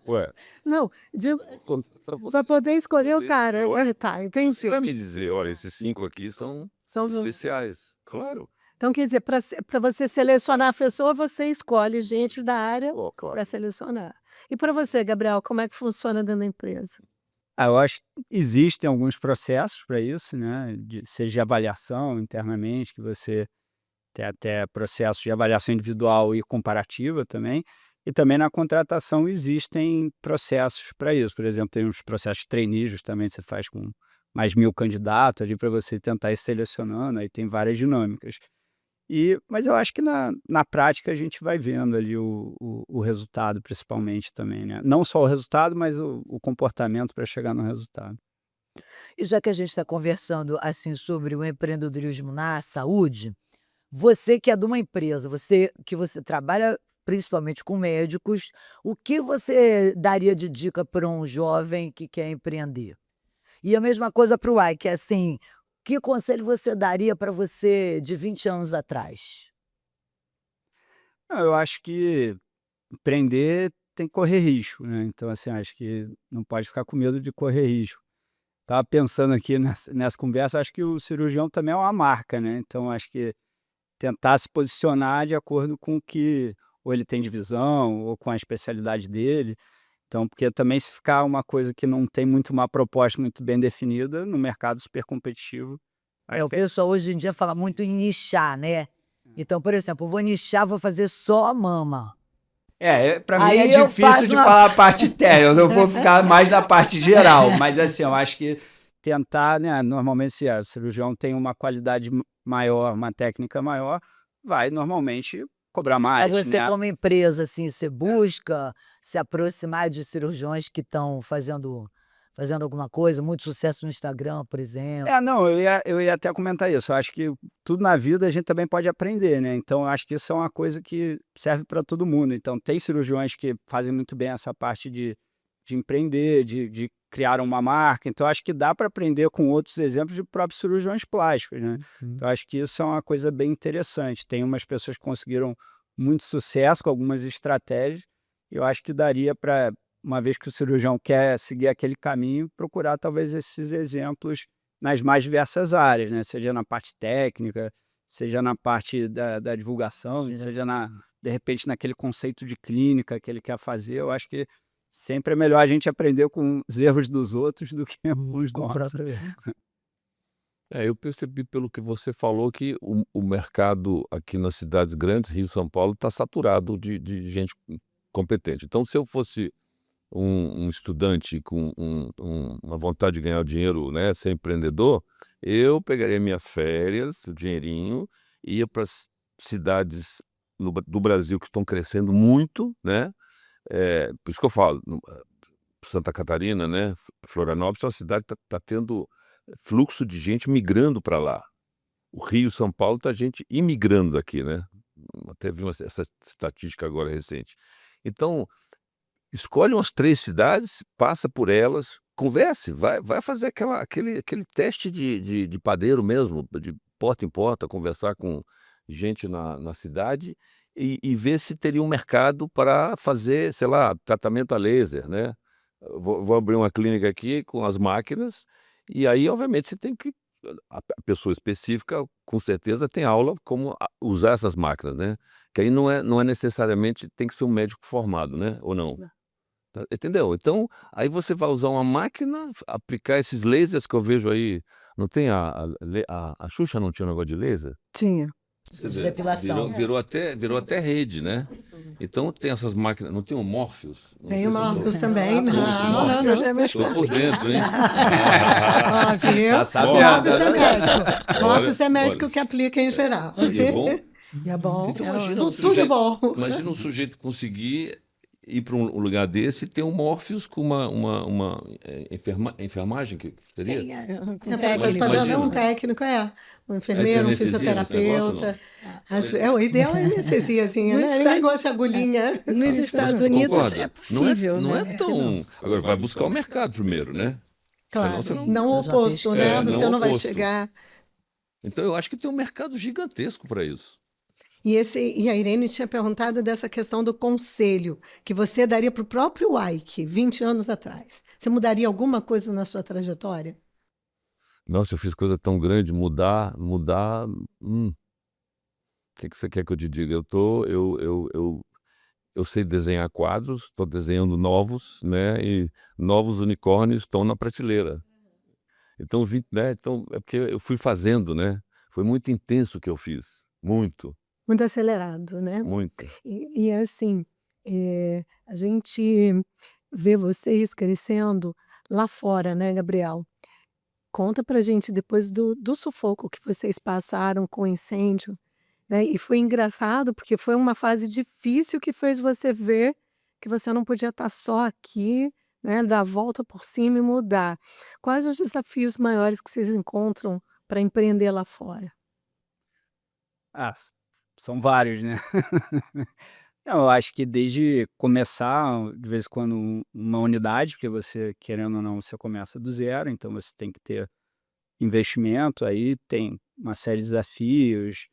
Ué, não, digo, contratar você. para poder escolher o Você- cara. Tá, entendi. Você vai me dizer, olha, esses 5 aqui são São os- especiais. Claro. Então, quer dizer, para você selecionar a pessoa, você escolhe gente da área Pô, claro. para selecionar. E para você, Gabriel, como é que funciona dentro da empresa? Eu acho que existem alguns processos para isso, né? Seja de avaliação internamente, que você tem até processos de avaliação individual e comparativa também. E também na contratação existem processos para isso. Por exemplo, tem uns processos de trainees também, você faz com mais 1.000 candidatos ali para você tentar ir selecionando, aí tem várias dinâmicas. Mas eu acho que na prática a gente vai vendo ali o resultado, principalmente também, né? Não só o resultado, mas o comportamento para chegar no resultado. E já que a gente está conversando assim sobre o empreendedorismo na saúde, você que é de uma empresa, você trabalha principalmente com médicos, o que você daria de dica para um jovem que quer empreender? E a mesma coisa para o Ike, assim, que conselho você daria para você de 20 anos atrás? Não, eu acho que empreender tem que correr risco, né? Então, assim, acho que não pode ficar com medo de correr risco. Estava pensando aqui nessa conversa, acho que o cirurgião também é uma marca, né? Então, acho que tentar se posicionar de acordo com o que ou ele tem de visão ou com a especialidade dele. Então, porque também se ficar uma coisa que não tem muito uma proposta muito bem definida no mercado super competitivo, O pessoal hoje em dia fala muito em nichar, né? Então, por exemplo, eu vou nichar, vou fazer só a mama. para mim é Aí eu difícil faço de uma- falar a parte técnica, eu vou ficar mais na parte geral, mas assim, eu acho que tentar, né, normalmente se o cirurgião tem uma qualidade maior, uma técnica maior, vai normalmente cobrar mais, Aí você, né? como empresa, assim, você busca se aproximar de cirurgiões que estão fazendo alguma coisa, muito sucesso no Instagram, por exemplo. Não, eu ia até comentar isso. Eu acho que tudo na vida a gente também pode aprender, né? Então, eu acho que isso é uma coisa que serve para todo mundo. Então, tem cirurgiões que fazem muito bem essa parte de empreender, de criar uma marca. Então, acho que dá para aprender com outros exemplos de próprios cirurgiões plásticos, né? Então, acho que isso é uma coisa bem interessante. Tem umas pessoas que conseguiram muito sucesso com algumas estratégias. E eu acho que daria para, uma vez que o cirurgião quer seguir aquele caminho, procurar talvez esses exemplos nas mais diversas áreas, né? Seja na parte técnica, seja na parte da divulgação, Sim. seja de repente naquele conceito de clínica que ele quer fazer. Eu acho que sempre é melhor a gente aprender com os erros dos outros do que os Com o nossos. próprio erro. Eu percebi pelo que você falou que o mercado aqui nas cidades grandes, Rio e São Paulo, está saturado de gente competente. Então, se eu fosse um estudante com uma vontade de ganhar dinheiro, né, ser empreendedor, eu pegaria minhas férias, o dinheirinho, ia para as cidades do Brasil que estão crescendo muito, né? Por isso que eu falo, Santa Catarina, né, Florianópolis é uma cidade que está tendo fluxo de gente migrando para lá. O Rio, São Paulo, está gente imigrando aqui, né? Até vi essa estatística agora recente. Então, escolhe umas 3 cidades, passa por elas, converse, vai fazer aquele teste de padeiro mesmo, de porta em porta, conversar com gente na cidade e ver se teria um mercado para fazer, sei lá, tratamento a laser, né? Vou abrir uma clínica aqui com as máquinas e aí, obviamente, você tem que a pessoa específica, com certeza, tem aula como usar essas máquinas, né? Que aí não é necessariamente tem que ser um médico formado, né? Ou não? Entendeu? Então, aí você vai usar uma máquina, aplicar esses lasers que eu vejo aí. Não tem a Xuxa não tinha um negócio de laser? Tinha. Você De vê, depilação. virou até rede, né? Então tem essas máquinas, não tem o Morpheus? Não Tem sei o se eu tô- Marcos também. Não, Não, Morpheus. não. Estou por dentro, hein? Ó, viu? Tá sabendo, Marcos né? é médico. Olha, Marcos é médico olha. que aplica em geral. E é bom? E é bom. Então imagina Tudo, um tudo sujeito, bom. imagina um sujeito conseguir ir para um lugar desse e ter um Morpheus com uma enfermagem, que seria? Sim, com É para técnico. Imagina. dar um técnico, um É enfermeiro, um anestesia nesse negócio, fisioterapeuta. O ideal é anestesiazinha, No né? Esta- Ninguém gosta de agulhinha. Nos Estados Unidos Concorda? é possível, não né? é tão... Agora, vai buscar o mercado primeiro, né? Claro, Senão você não o oposto, né? É, não Você o não vai oposto. chegar. Então, eu acho que tem um mercado gigantesco para isso. E a Irene tinha perguntado dessa questão do conselho que você daria para o próprio Ike 20 anos atrás. Você mudaria alguma coisa na sua trajetória? Nossa, eu fiz coisa tão grande, mudar. O que você quer que eu te diga? Eu sei desenhar quadros, estou desenhando novos, né? E novos unicórnios estão na prateleira. Então, né? Então, é porque eu fui fazendo, né? Foi muito intenso o que eu fiz. Muito, Muito acelerado, né? muito. E assim, a gente vê vocês crescendo lá fora, né, Gabriel? Conta pra gente depois do sufoco que vocês passaram com o incêndio, né? E foi engraçado porque foi uma fase difícil que fez você ver que você não podia estar só aqui, né? Dar a volta por cima e mudar. Quais os desafios maiores que vocês encontram para empreender lá fora? Ah, são vários, né? Não, eu acho que desde começar, de vez em quando, uma unidade, porque você, querendo ou não, você começa do zero, então você tem que ter investimento, aí tem uma série de desafios,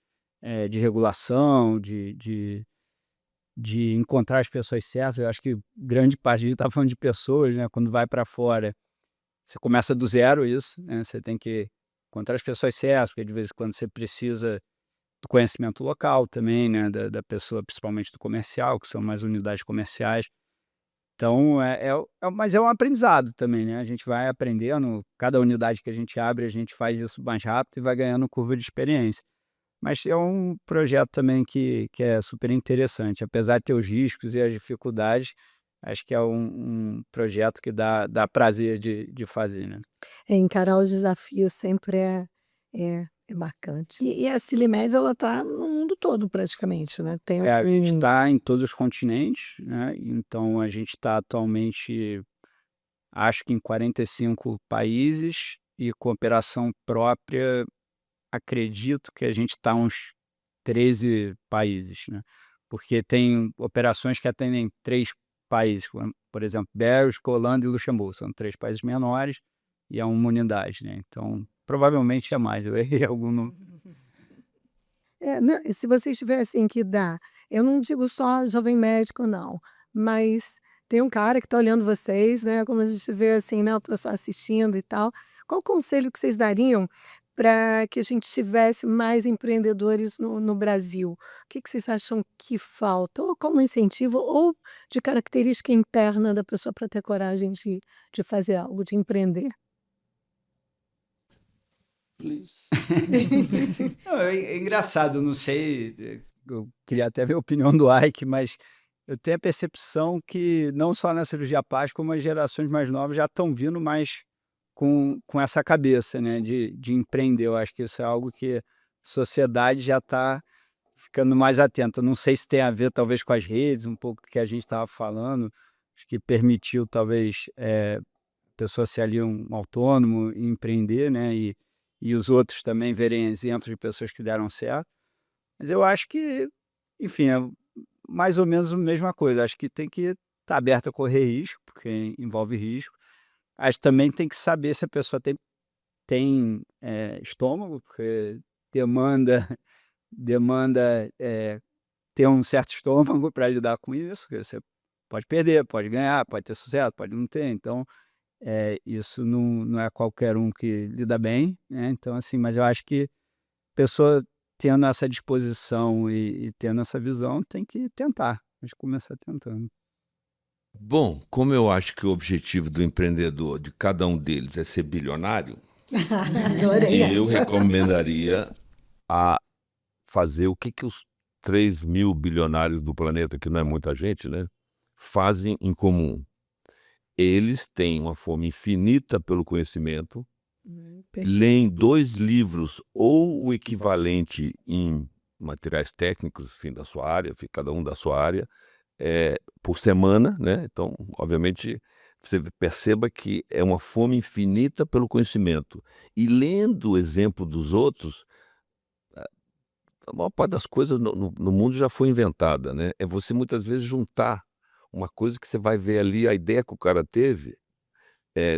de regulação, de encontrar as pessoas certas. Eu acho que grande parte de tá falando de pessoas, né? Quando vai para fora, você começa do zero isso, né? Você tem que encontrar as pessoas certas, porque de vez em quando você precisa do conhecimento local também, né, da pessoa, principalmente do comercial, que são mais unidades comerciais. Então, mas é um aprendizado também, né? A gente vai aprendendo, cada unidade que a gente abre, a gente faz isso mais rápido e vai ganhando curva de experiência. Mas é um projeto também que é super interessante, apesar de ter os riscos e as dificuldades, acho que é um projeto que dá prazer de fazer, né? Encarar os desafios sempre é marcante. E a Silimed, ela está no mundo todo praticamente, né? Tem A gente está em todos os continentes, né? Então a gente está atualmente, acho que em 45 países e com operação própria, acredito que a gente está uns 13 países, né? Porque tem operações que atendem 3 países, por exemplo, Bélgica, Holanda e Luxemburgo, são 3 países menores e é uma unidade, né? Então, provavelmente é mais, eu errei algum número. Não, e se vocês tivessem que dar, eu não digo só jovem médico não, mas tem um cara que está olhando vocês, né, como a gente vê assim, né, o pessoal assistindo e tal. Qual o conselho que vocês dariam para que a gente tivesse mais empreendedores no Brasil? O que vocês acham que falta? Ou como incentivo, ou de característica interna da pessoa para ter coragem de fazer algo, de empreender? Please. Não, é engraçado, não sei, eu queria até ver a opinião do Ike, mas eu tenho a percepção que não só na cirurgia plástica, como as gerações mais novas já estão vindo mais com essa cabeça, né, de empreender. Eu acho que isso é algo que a sociedade já está ficando mais atenta. Não sei se tem a ver talvez com as redes, um pouco do que a gente estava falando, acho que permitiu talvez a pessoa ser ali um autônomo e empreender, né, e os outros também verem exemplos de pessoas que deram certo. Mas eu acho que, enfim, é mais ou menos a mesma coisa. Acho que tem que estar aberto a correr risco, porque envolve risco. Acho que também tem que saber se a pessoa tem estômago, porque demanda, demanda ter um certo estômago para lidar com isso. Que você pode perder, pode ganhar, pode ter sucesso, pode não ter. Então, isso não é qualquer um que lida bem, né? Então, assim, mas eu acho que a pessoa tendo essa disposição e tendo essa visão tem que tentar. Acho que começar tentando. Bom, como eu acho que o objetivo do empreendedor, de cada um deles, é ser bilionário, Adorei eu essa. recomendaria a fazer o que os 3.000 bilionários do planeta, que não é muita gente, né, fazem em comum. Eles têm uma fome infinita pelo conhecimento, Perfeito. leem 2 livros ou o equivalente em materiais técnicos, enfim, da sua área, cada um da sua área, por semana, né? Então, obviamente, você perceba que é uma fome infinita pelo conhecimento. E lendo o exemplo dos outros, a maior parte das coisas no mundo já foi inventada, né? É você muitas vezes juntar uma coisa que você vai ver ali, a ideia que o cara teve,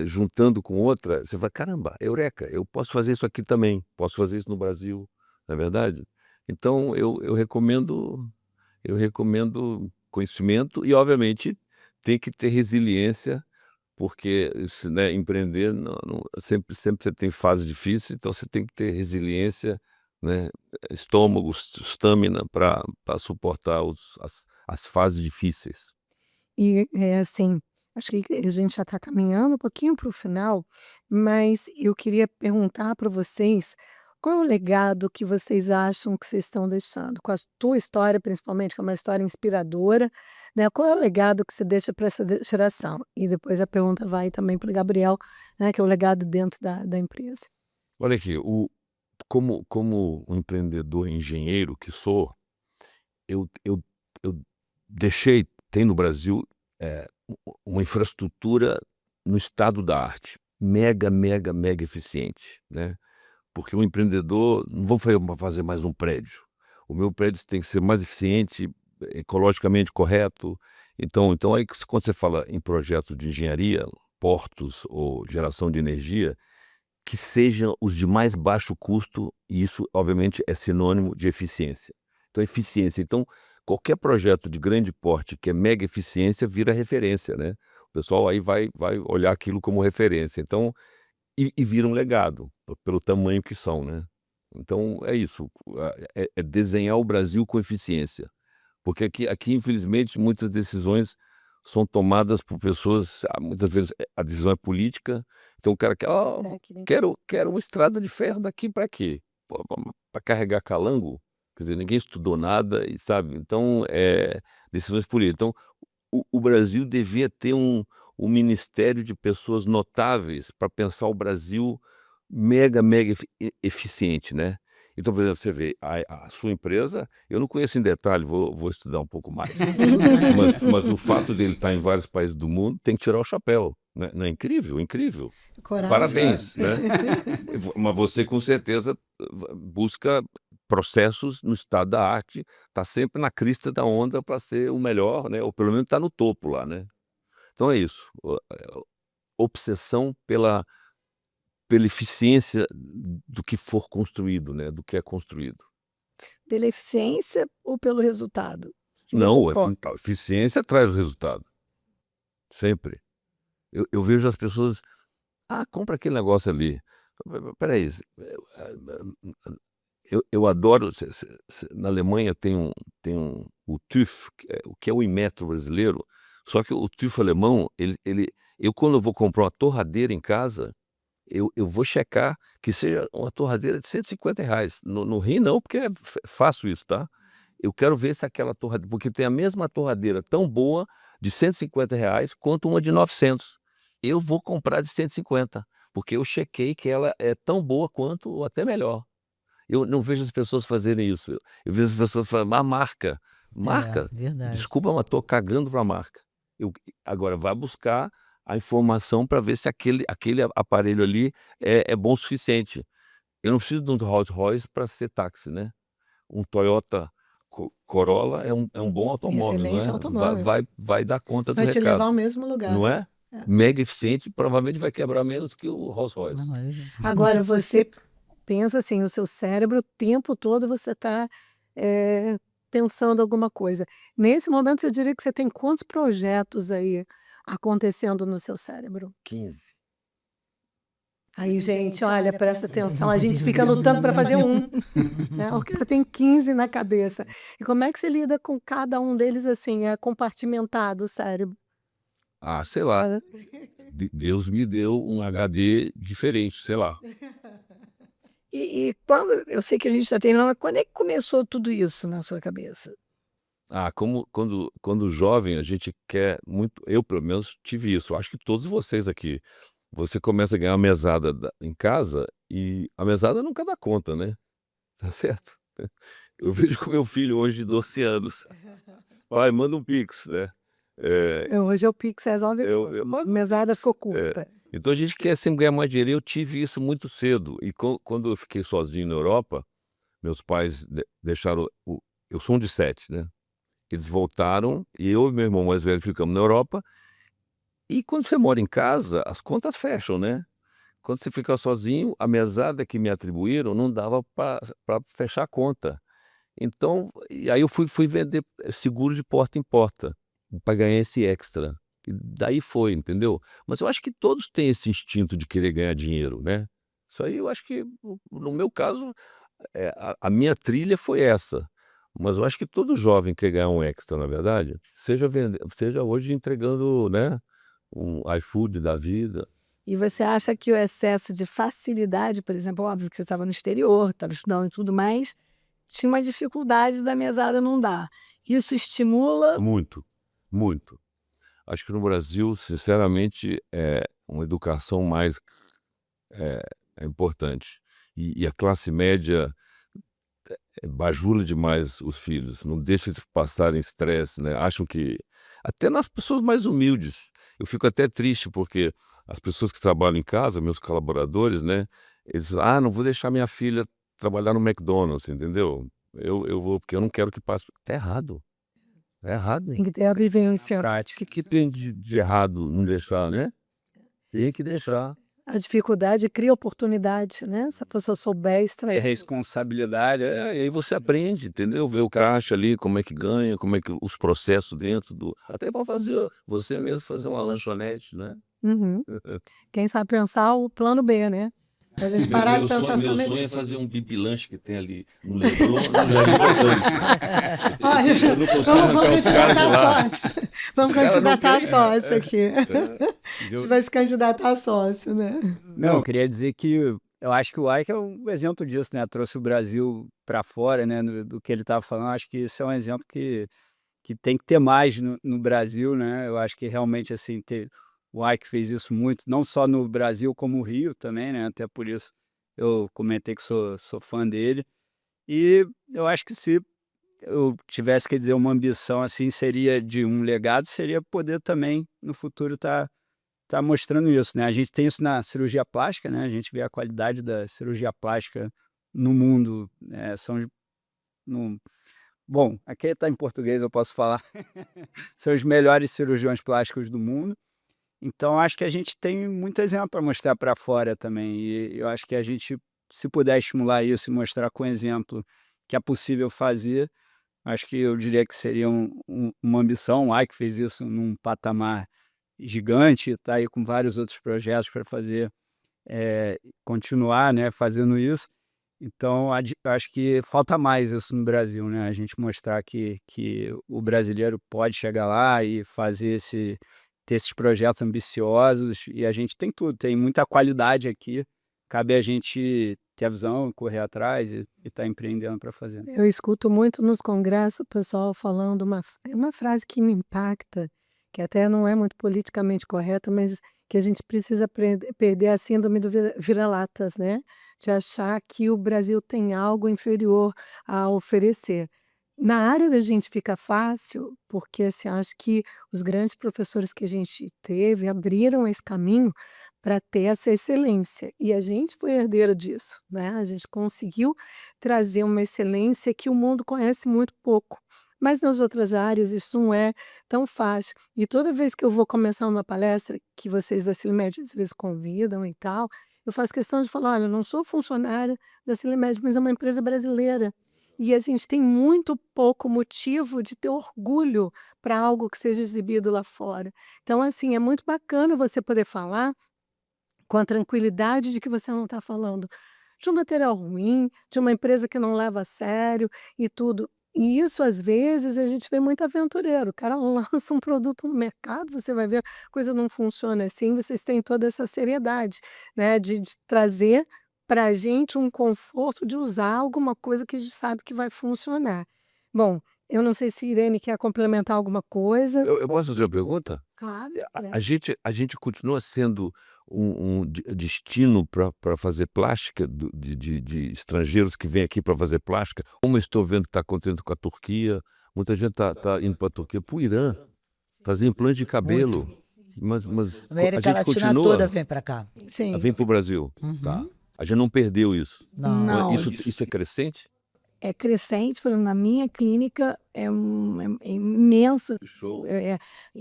juntando com outra, você vai, caramba, eureka, eu posso fazer isso aqui também, posso fazer isso no Brasil, não é verdade? Então, eu recomendo conhecimento e, obviamente, tem que ter resiliência, porque isso, né, empreender sempre você tem fase difícil, então você tem que ter resiliência, né, estômago, estamina para suportar as fases difíceis. E, assim, acho que a gente já está caminhando um pouquinho para o final, mas eu queria perguntar para vocês qual é o legado que vocês acham que vocês estão deixando? Com a tua história, principalmente, que é uma história inspiradora, né? Qual é o legado que você deixa para essa geração? E depois a pergunta vai também para o Gabriel, né? Que é o legado dentro da empresa. Olha aqui, como um empreendedor engenheiro que sou, eu tem no Brasil uma infraestrutura no estado da arte, mega, mega, mega eficiente, né? Porque o empreendedor, não vou fazer mais um prédio. O meu prédio tem que ser mais eficiente, ecologicamente correto. Então aí quando você fala em projetos de engenharia, portos ou geração de energia, que sejam os de mais baixo custo, e isso, obviamente, é sinônimo de eficiência. Então, eficiência. Então, qualquer projeto de grande porte que é mega eficiência vira referência, né? O pessoal aí vai olhar aquilo como referência. Então, e vira um legado, pelo tamanho que são, né? Então, é isso. É desenhar o Brasil com eficiência. Porque aqui, infelizmente, muitas decisões são tomadas por pessoas, muitas vezes a decisão é política, então o cara quer, quero uma estrada de ferro daqui para quê? Para carregar calango? Quer dizer, ninguém estudou nada, e sabe? Então, decisões políticas. Então, o Brasil devia ter um ministério de pessoas notáveis para pensar o Brasil mega, mega eficiente, né? Então, por exemplo, você vê, a sua empresa, eu não conheço em detalhe, vou estudar um pouco mais. mas o fato dele estar em vários países do mundo tem que tirar o chapéu. Não é incrível? Incrível. Coragem. Parabéns, né? Mas você, com certeza, busca processos no estado da arte, está sempre na crista da onda para ser o melhor, né? Ou pelo menos está no topo lá, né? Então é isso. Obsessão pela eficiência do que for construído, né? Do que é construído. Pela eficiência ou pelo resultado? Não, a eficiência traz o resultado. Sempre. Eu vejo as pessoas, compra aquele negócio ali. Peraí, eu adoro. Na Alemanha tem o TÜV, que é o Inmetro brasileiro, só que o TÜV alemão, eu quando eu vou comprar uma torradeira em casa, eu vou checar que seja uma torradeira de R$ 150. No Rio não, porque faço isso, tá? Eu quero ver se aquela torradeira, porque tem a mesma torradeira tão boa de R$ 150 quanto uma de 900. Eu vou comprar de 150, porque eu chequei que ela é tão boa quanto ou até melhor. Eu não vejo as pessoas fazerem isso. Eu vejo as pessoas falando: "A marca". Marca? Verdade. Desculpa, mas estou cagando para a marca. Agora vai buscar a informação para ver se aquele aparelho ali é bom o suficiente. Eu não preciso de um Rolls Royce para ser táxi, né. Um Toyota Corolla é um bom automóvel, não Excelente é? automóvel. Vai dar conta do Vai te levar recado, ao mesmo lugar. não é? É. Mega eficiente, provavelmente vai quebrar menos que o Rolls Royce. Não, Agora você pensa assim, o seu cérebro o tempo todo você está pensando alguma coisa. Nesse momento eu diria que você tem quantos projetos aí acontecendo no seu cérebro? 15. Aí, gente, olha, presta atenção, a gente fica lutando para fazer um, né? O cara tem 15 na cabeça. E como é que você lida com cada um deles assim, é compartimentado o cérebro? Ah, sei lá. Ah, Deus me deu um HD diferente, sei lá. E quando eu sei que a gente está terminando, mas quando é que começou tudo isso na sua cabeça? Como quando jovem a gente quer muito, eu pelo menos tive isso, acho que todos vocês aqui, você começa a ganhar uma mesada em casa e a mesada nunca dá conta, né? Tá certo? Eu vejo com meu filho hoje de 12 anos. Vai, manda um Pix, né? Hoje é o Pix resolve Eu tudo. mando um Mesada Pix. ficou curta. Então a gente quer sempre ganhar mais dinheiro. Eu tive isso muito cedo. E quando eu fiquei sozinho na Europa, meus pais deixaram. Eu sou um de 7, né? Eles voltaram e eu e meu irmão mais velho ficamos na Europa. E quando você mora em casa, as contas fecham, né? Quando você fica sozinho, a mesada que me atribuíram não dava para fechar a conta. Então, e aí eu fui vender seguro de porta em porta, para ganhar esse extra. E daí foi, entendeu? Mas eu acho que todos têm esse instinto de querer ganhar dinheiro, né? Isso aí eu acho que, no meu caso, a minha trilha foi essa. Mas eu acho que todo jovem quer ganhar um extra, na verdade. Seja hoje entregando, né, um iFood da vida. E você acha que o excesso de facilidade, por exemplo, óbvio que você estava no exterior, estava estudando e tudo mais, tinha uma dificuldade da mesada não dar. Isso estimula. Muito, muito. Acho que no Brasil, sinceramente, uma educação mais é importante. E a classe média bajula demais os filhos, não deixa eles passarem estresse, né? Acham que. Até nas pessoas mais humildes. Eu fico até triste porque as pessoas que trabalham em casa, meus colaboradores, né? Eles dizem: não vou deixar minha filha trabalhar no McDonald's, entendeu? Eu vou, porque eu não quero que passe. Tá errado. É errado. Tem que ter a vivência. O prática. que tem de errado não deixar, né? Tem que deixar. A dificuldade cria oportunidade, né? Se a pessoa souber É extrair. responsabilidade. E aí você aprende, entendeu? Ver o caixa ali, como é que ganha, como é que os processos dentro do. Até para fazer, você mesmo fazer uma lanchonete, né? Uhum. Quem sabe pensar o plano B, né? A gente parar de pensar Meu somente. sonho é fazer um bibilanche que tem ali no Leblon, no Jardim Botânico. Olha, Eu não consigo vamos arrancar os caras de candidatar lá. a sócio. Vamos Os caras não candidatar a querem. sócio aqui. A gente vai se candidatar a sócio, né? Não, eu queria dizer que eu acho que o Ike é um exemplo disso, né? Trouxe o Brasil para fora, né? Do que ele estava falando. Acho que isso é um exemplo que tem que ter mais no Brasil, né? Eu acho que realmente, assim, o Ike fez isso muito, não só no Brasil, como no Rio também, né? Até por isso eu comentei que sou fã dele. E eu acho que se eu tivesse que dizer uma ambição, assim, seria de um legado, seria poder também, no futuro, tá mostrando isso, né? A gente tem isso na cirurgia plástica, né? A gente vê a qualidade da cirurgia plástica no mundo, no bom, aqui está em português, eu posso falar. São os melhores cirurgiões plásticos do mundo. Então acho que a gente tem muito exemplo para mostrar para fora também, e eu acho que a gente, se puder estimular isso e mostrar com exemplo que é possível fazer, acho que eu diria que seria uma ambição. O Ike fez isso num patamar gigante, está aí com vários outros projetos para fazer continuar, né, fazendo isso. Então, acho que falta mais isso no Brasil, né? A gente mostrar que o brasileiro pode chegar lá e ter esses projetos ambiciosos, e a gente tem tudo, tem muita qualidade aqui. Cabe a gente ter a visão, correr atrás e estar empreendendo para fazer. Eu escuto muito nos congressos o pessoal falando uma frase que me impacta, que até não é muito politicamente correta, mas que a gente precisa perder a síndrome do vira-latas, né? De achar que o Brasil tem algo inferior a oferecer. Na área da gente fica fácil, porque assim, acho que os grandes professores que a gente teve abriram esse caminho para ter essa excelência. E a gente foi herdeiro disso, né? A gente conseguiu trazer uma excelência que o mundo conhece muito pouco. Mas nas outras áreas isso não é tão fácil. E toda vez que eu vou começar uma palestra, que vocês da Silimed às vezes convidam e tal, eu faço questão de falar: olha, eu não sou funcionária da Silimed, mas é uma empresa brasileira. E a gente tem muito pouco motivo de ter orgulho para algo que seja exibido lá fora. Então, assim, é muito bacana você poder falar com a tranquilidade de que você não está falando de um material ruim, de uma empresa que não leva a sério e tudo. E isso, às vezes, a gente vê muito aventureiro. O cara lança um produto no mercado, você vai ver, a coisa não funciona assim, vocês têm toda essa seriedade, né, de trazer para a gente um conforto de usar alguma coisa que a gente sabe que vai funcionar. Bom, eu não sei se Irene quer complementar alguma coisa. Eu posso fazer uma pergunta? Claro. A gente continua sendo um destino para fazer plástica de estrangeiros que vêm aqui para fazer plástica, como eu estou vendo que está acontecendo com a Turquia. Muita gente tá indo para a Turquia, para o Irã, fazer implante de cabelo. Mas A América a gente Latina continua, toda vem para cá. Sim. vem para o Brasil. Tá. Uhum. A gente não perdeu isso. Não. Não. Isso é crescente? É crescente, por exemplo, na minha clínica é imenso, Show.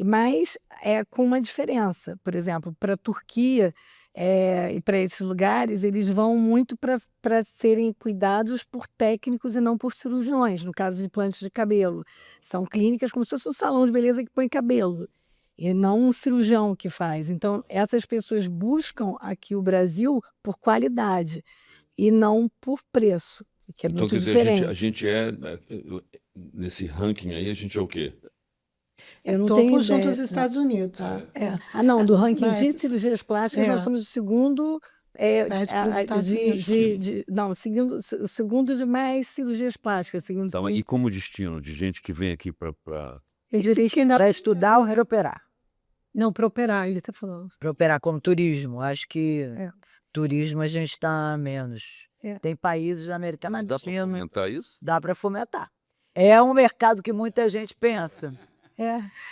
mas é com uma diferença. Por exemplo, para a Turquia e para esses lugares, eles vão muito para serem cuidados por técnicos e não por cirurgiões, no caso de implantes de cabelo. São clínicas como se fosse um salão de beleza que põe cabelo, e não um cirurgião que faz. Então, essas pessoas buscam aqui o Brasil por qualidade e não por preço, que é Então, muito quer dizer, diferente. a gente nesse ranking aí, a gente é o quê? Eu não Topo tenho junto ideia. aos Estados Unidos. Tá. É. Não, do ranking Mas- de cirurgias plásticas, nós somos o segundo. Perde pros Estados Unidos. Não, o segundo de mais cirurgias plásticas. Segundo, Então, e como destino de gente que vem aqui para Eu diria que ainda... Para estudar ou para operar? Não, para operar, ele está falando. Para operar como turismo. Acho que É. turismo a gente está menos. É. Tem países da América dá para Latina, fomentar isso? dá para fomentar. É um mercado que muita gente pensa.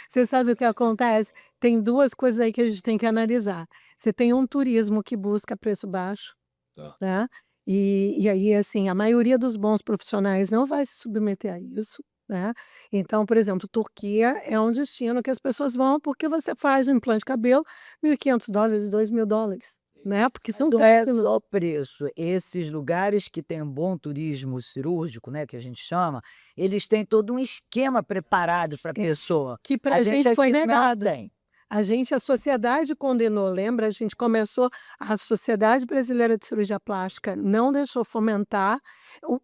Você sabe o que acontece? Tem duas coisas aí que a gente tem que analisar. Você tem um turismo que busca preço baixo, Tá. né? E aí, assim, a maioria dos bons profissionais não vai se submeter a isso, né? Então, por exemplo, Turquia é um destino que as pessoas vão porque você faz um implante de cabelo, $1.500, $2.000, né? Porque são Não é técnicos. só preço. Esses lugares que têm um bom turismo cirúrgico, né, que a gente chama, eles têm todo um esquema preparado para a pessoa. Que para a gente foi aqui não negado. tem. A sociedade condenou, lembra? A gente começou, a Sociedade Brasileira de Cirurgia Plástica não deixou fomentar.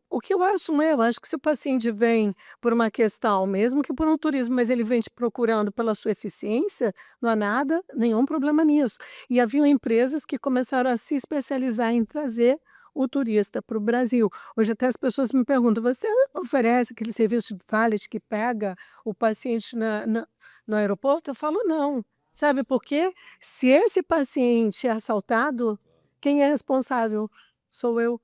O que eu acho, né? Eu acho que se o paciente vem por uma questão, mesmo que por um turismo, mas ele vem te procurando pela sua eficiência, não há nada, nenhum problema nisso. E haviam empresas que começaram a se especializar em trazer o turista para o Brasil. Hoje até as pessoas me perguntam: você oferece aquele serviço de valet que pega o paciente no aeroporto? Eu falo: não. Sabe por quê? Se esse paciente é assaltado, quem é responsável? Sou eu.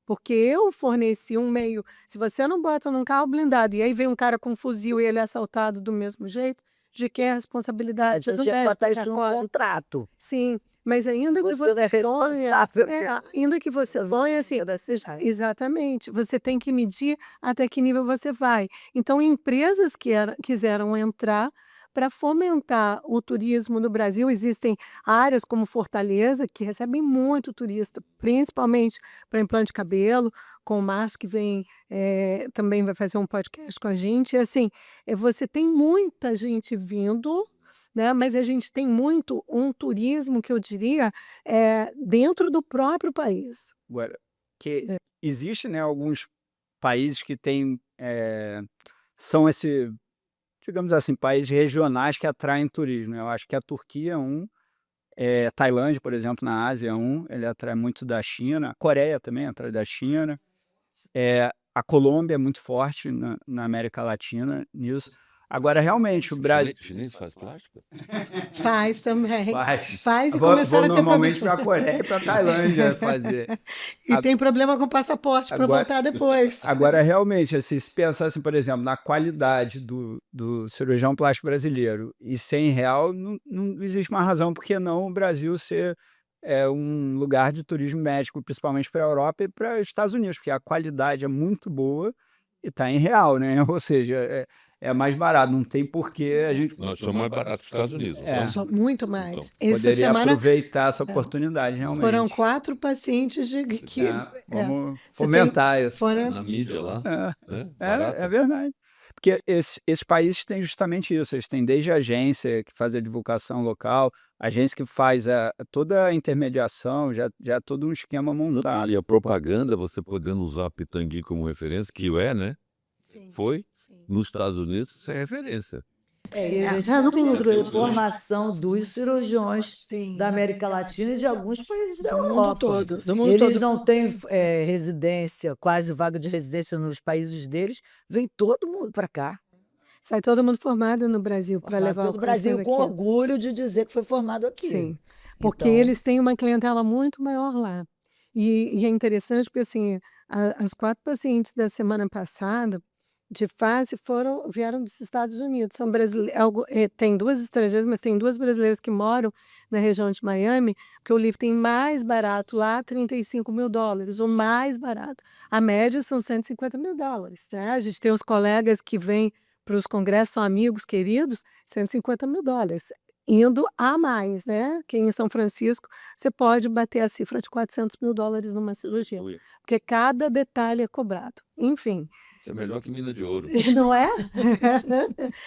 Porque eu forneci um meio. Se você não bota num carro blindado e aí vem um cara com fuzil e ele é assaltado do mesmo jeito, de quem é a responsabilidade? A gente Do ia médico botar que isso num acolhe. contrato. Sim, mas ainda que Você você não é responsável. ainda que você venha assim, exatamente, você tem que medir até que nível você vai. Então, empresas que quiseram entrar para fomentar o turismo no Brasil, existem áreas como Fortaleza, que recebem muito turista, principalmente para implante de cabelo, com o Márcio, que vem, também vai fazer um podcast com a gente. E, assim, você tem muita gente vindo, né? Mas a gente tem muito um turismo que eu diria dentro do próprio país. Agora, que existe, né, alguns países que têm, são digamos assim, países regionais que atraem turismo, né? Eu acho que a Turquia é um, Tailândia, por exemplo, na Ásia é um, ele atrai muito da China, a Coreia também atrai da China, a Colômbia é muito forte na América Latina nisso. Agora, realmente, o Brasil Chinês faz plástica? Faz também. faz. Faz e Vou começaram a ter normalmente problema. para a Coreia e para a Tailândia fazer. E tem problema com passaporte para Agora- voltar depois. Agora, realmente, assim, se pensar assim, por exemplo, na qualidade do cirurgião plástico brasileiro e R$ 100, não existe uma razão por que não o Brasil ser um lugar de turismo médico, principalmente para a Europa e para os Estados Unidos, porque a qualidade é muito boa e está em real, né? Ou seja, é mais barato, não tem porquê a gente Nós somos mais baratos que os Estados Unidos. não É. somos? Só muito mais. Então, Essa poderia semana aproveitar essa oportunidade, realmente. foram 4 pacientes que Vamos Você fomentar isso. foram Na mídia lá, né? É Barato. verdade. Porque esses países têm justamente isso, eles têm desde a agência que faz a divulgação local, a agência que faz toda a intermediação, já é todo um esquema montado. E a propaganda, você podendo usar a Pitangui como referência, que né? Foi. Nos Estados Unidos, isso é referência. E a gente Arrasa com encontrou tudo. informação dos cirurgiões Sim. da América Latina e de alguns países da Do mundo Europa. todo. Do mundo Eles todo. não têm residência, quase vaga de residência nos países deles, vem todo mundo para cá. Sai todo mundo formado no Brasil para levar Pelo o Brasil conhecimento com aqui. orgulho de dizer que foi formado aqui. Sim, porque Então, eles têm uma clientela muito maior lá. E é interessante porque, assim, as 4 pacientes da semana passada, de face, vieram dos Estados Unidos. São tem 2 estrangeiras, mas tem 2 brasileiras que moram na região de Miami, porque o Lifting mais barato lá, $35.000, o mais barato. A média são $150.000, né? A gente tem os colegas que vêm para os congressos, são amigos queridos, $150.000. Indo a mais, né? Que em São Francisco você pode bater a cifra de $400.000 numa cirurgia, Ui, porque cada detalhe é cobrado. Enfim, Isso é melhor que mina de ouro. não é?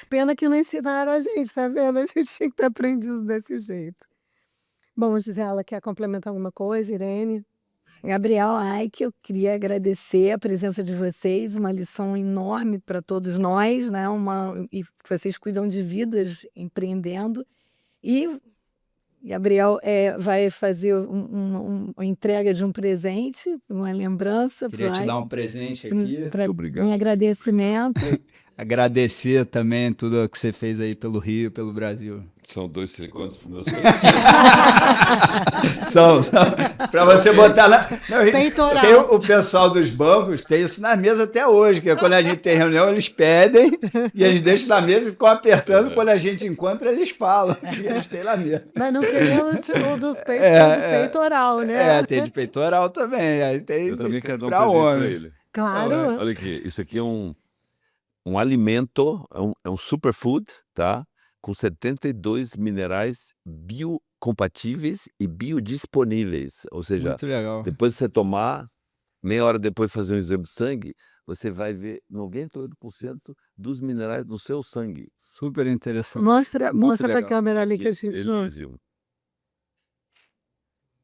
Pena que não ensinaram a gente, tá vendo? A gente tinha que ter aprendido desse jeito. Bom, Gisela, quer complementar alguma coisa, Irene? Gabriel, que eu queria agradecer a presença de vocês, uma lição enorme para todos nós, né? E vocês cuidam de vidas empreendendo. E Gabriel vai fazer uma entrega de um presente, uma lembrança Queria te pro dar Ike, um presente pra- aqui. pra- Obrigado. em agradecimento. Agradecer também tudo que você fez aí pelo Rio, pelo Brasil. São 2 silicones para meus São. Para você botar lá. Não, Peitoral. tem o pessoal dos bancos, tem isso na mesa até hoje, que quando a gente tem reunião, eles pedem e eles deixam na mesa e ficam apertando. Quando a gente encontra, eles falam. E eles têm lá mesmo. Mas não queria o dos peitos do peitoral, né? Tem de peitoral também. Aí tem Eu também quero dar um pra presente para homem. ele. Claro. Olha aqui, isso aqui é um alimento, é um superfood, tá? Com 72 minerais biocompatíveis e biodisponíveis. Ou seja, Muito legal. depois de você tomar, meia hora depois de fazer um exame de sangue, você vai ver 98% dos minerais no seu sangue. Super interessante. Mostra para a legal. câmera ali que a gente... Elísio.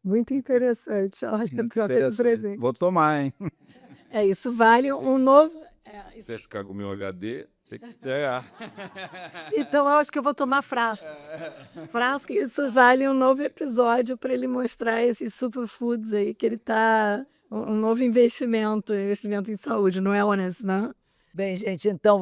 Muito interessante. Olha, Muito troca de interessante. presente. Vou tomar, hein? Isso vale um novo. Se você ficar com o meu HD, tem que... Então, eu acho que eu vou tomar frascos. Frascos. Isso vale um novo episódio para ele mostrar esses superfoods aí, que ele está. Um novo investimento em saúde, no wellness, né? bem, gente, então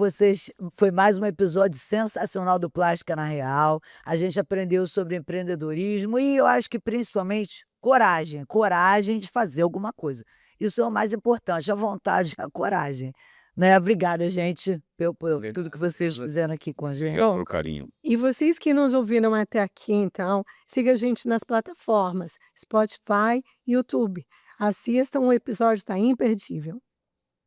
foi mais um episódio sensacional do Plástica na Real. A gente aprendeu sobre empreendedorismo e eu acho que principalmente coragem de fazer alguma coisa. Isso é o mais importante, a vontade, a coragem. Né? Obrigada, gente, pelo tudo que vocês fizeram aqui com a gente. Pelo carinho. E vocês que nos ouviram até aqui, então, siga a gente nas plataformas Spotify e YouTube. Assistam, o episódio está imperdível.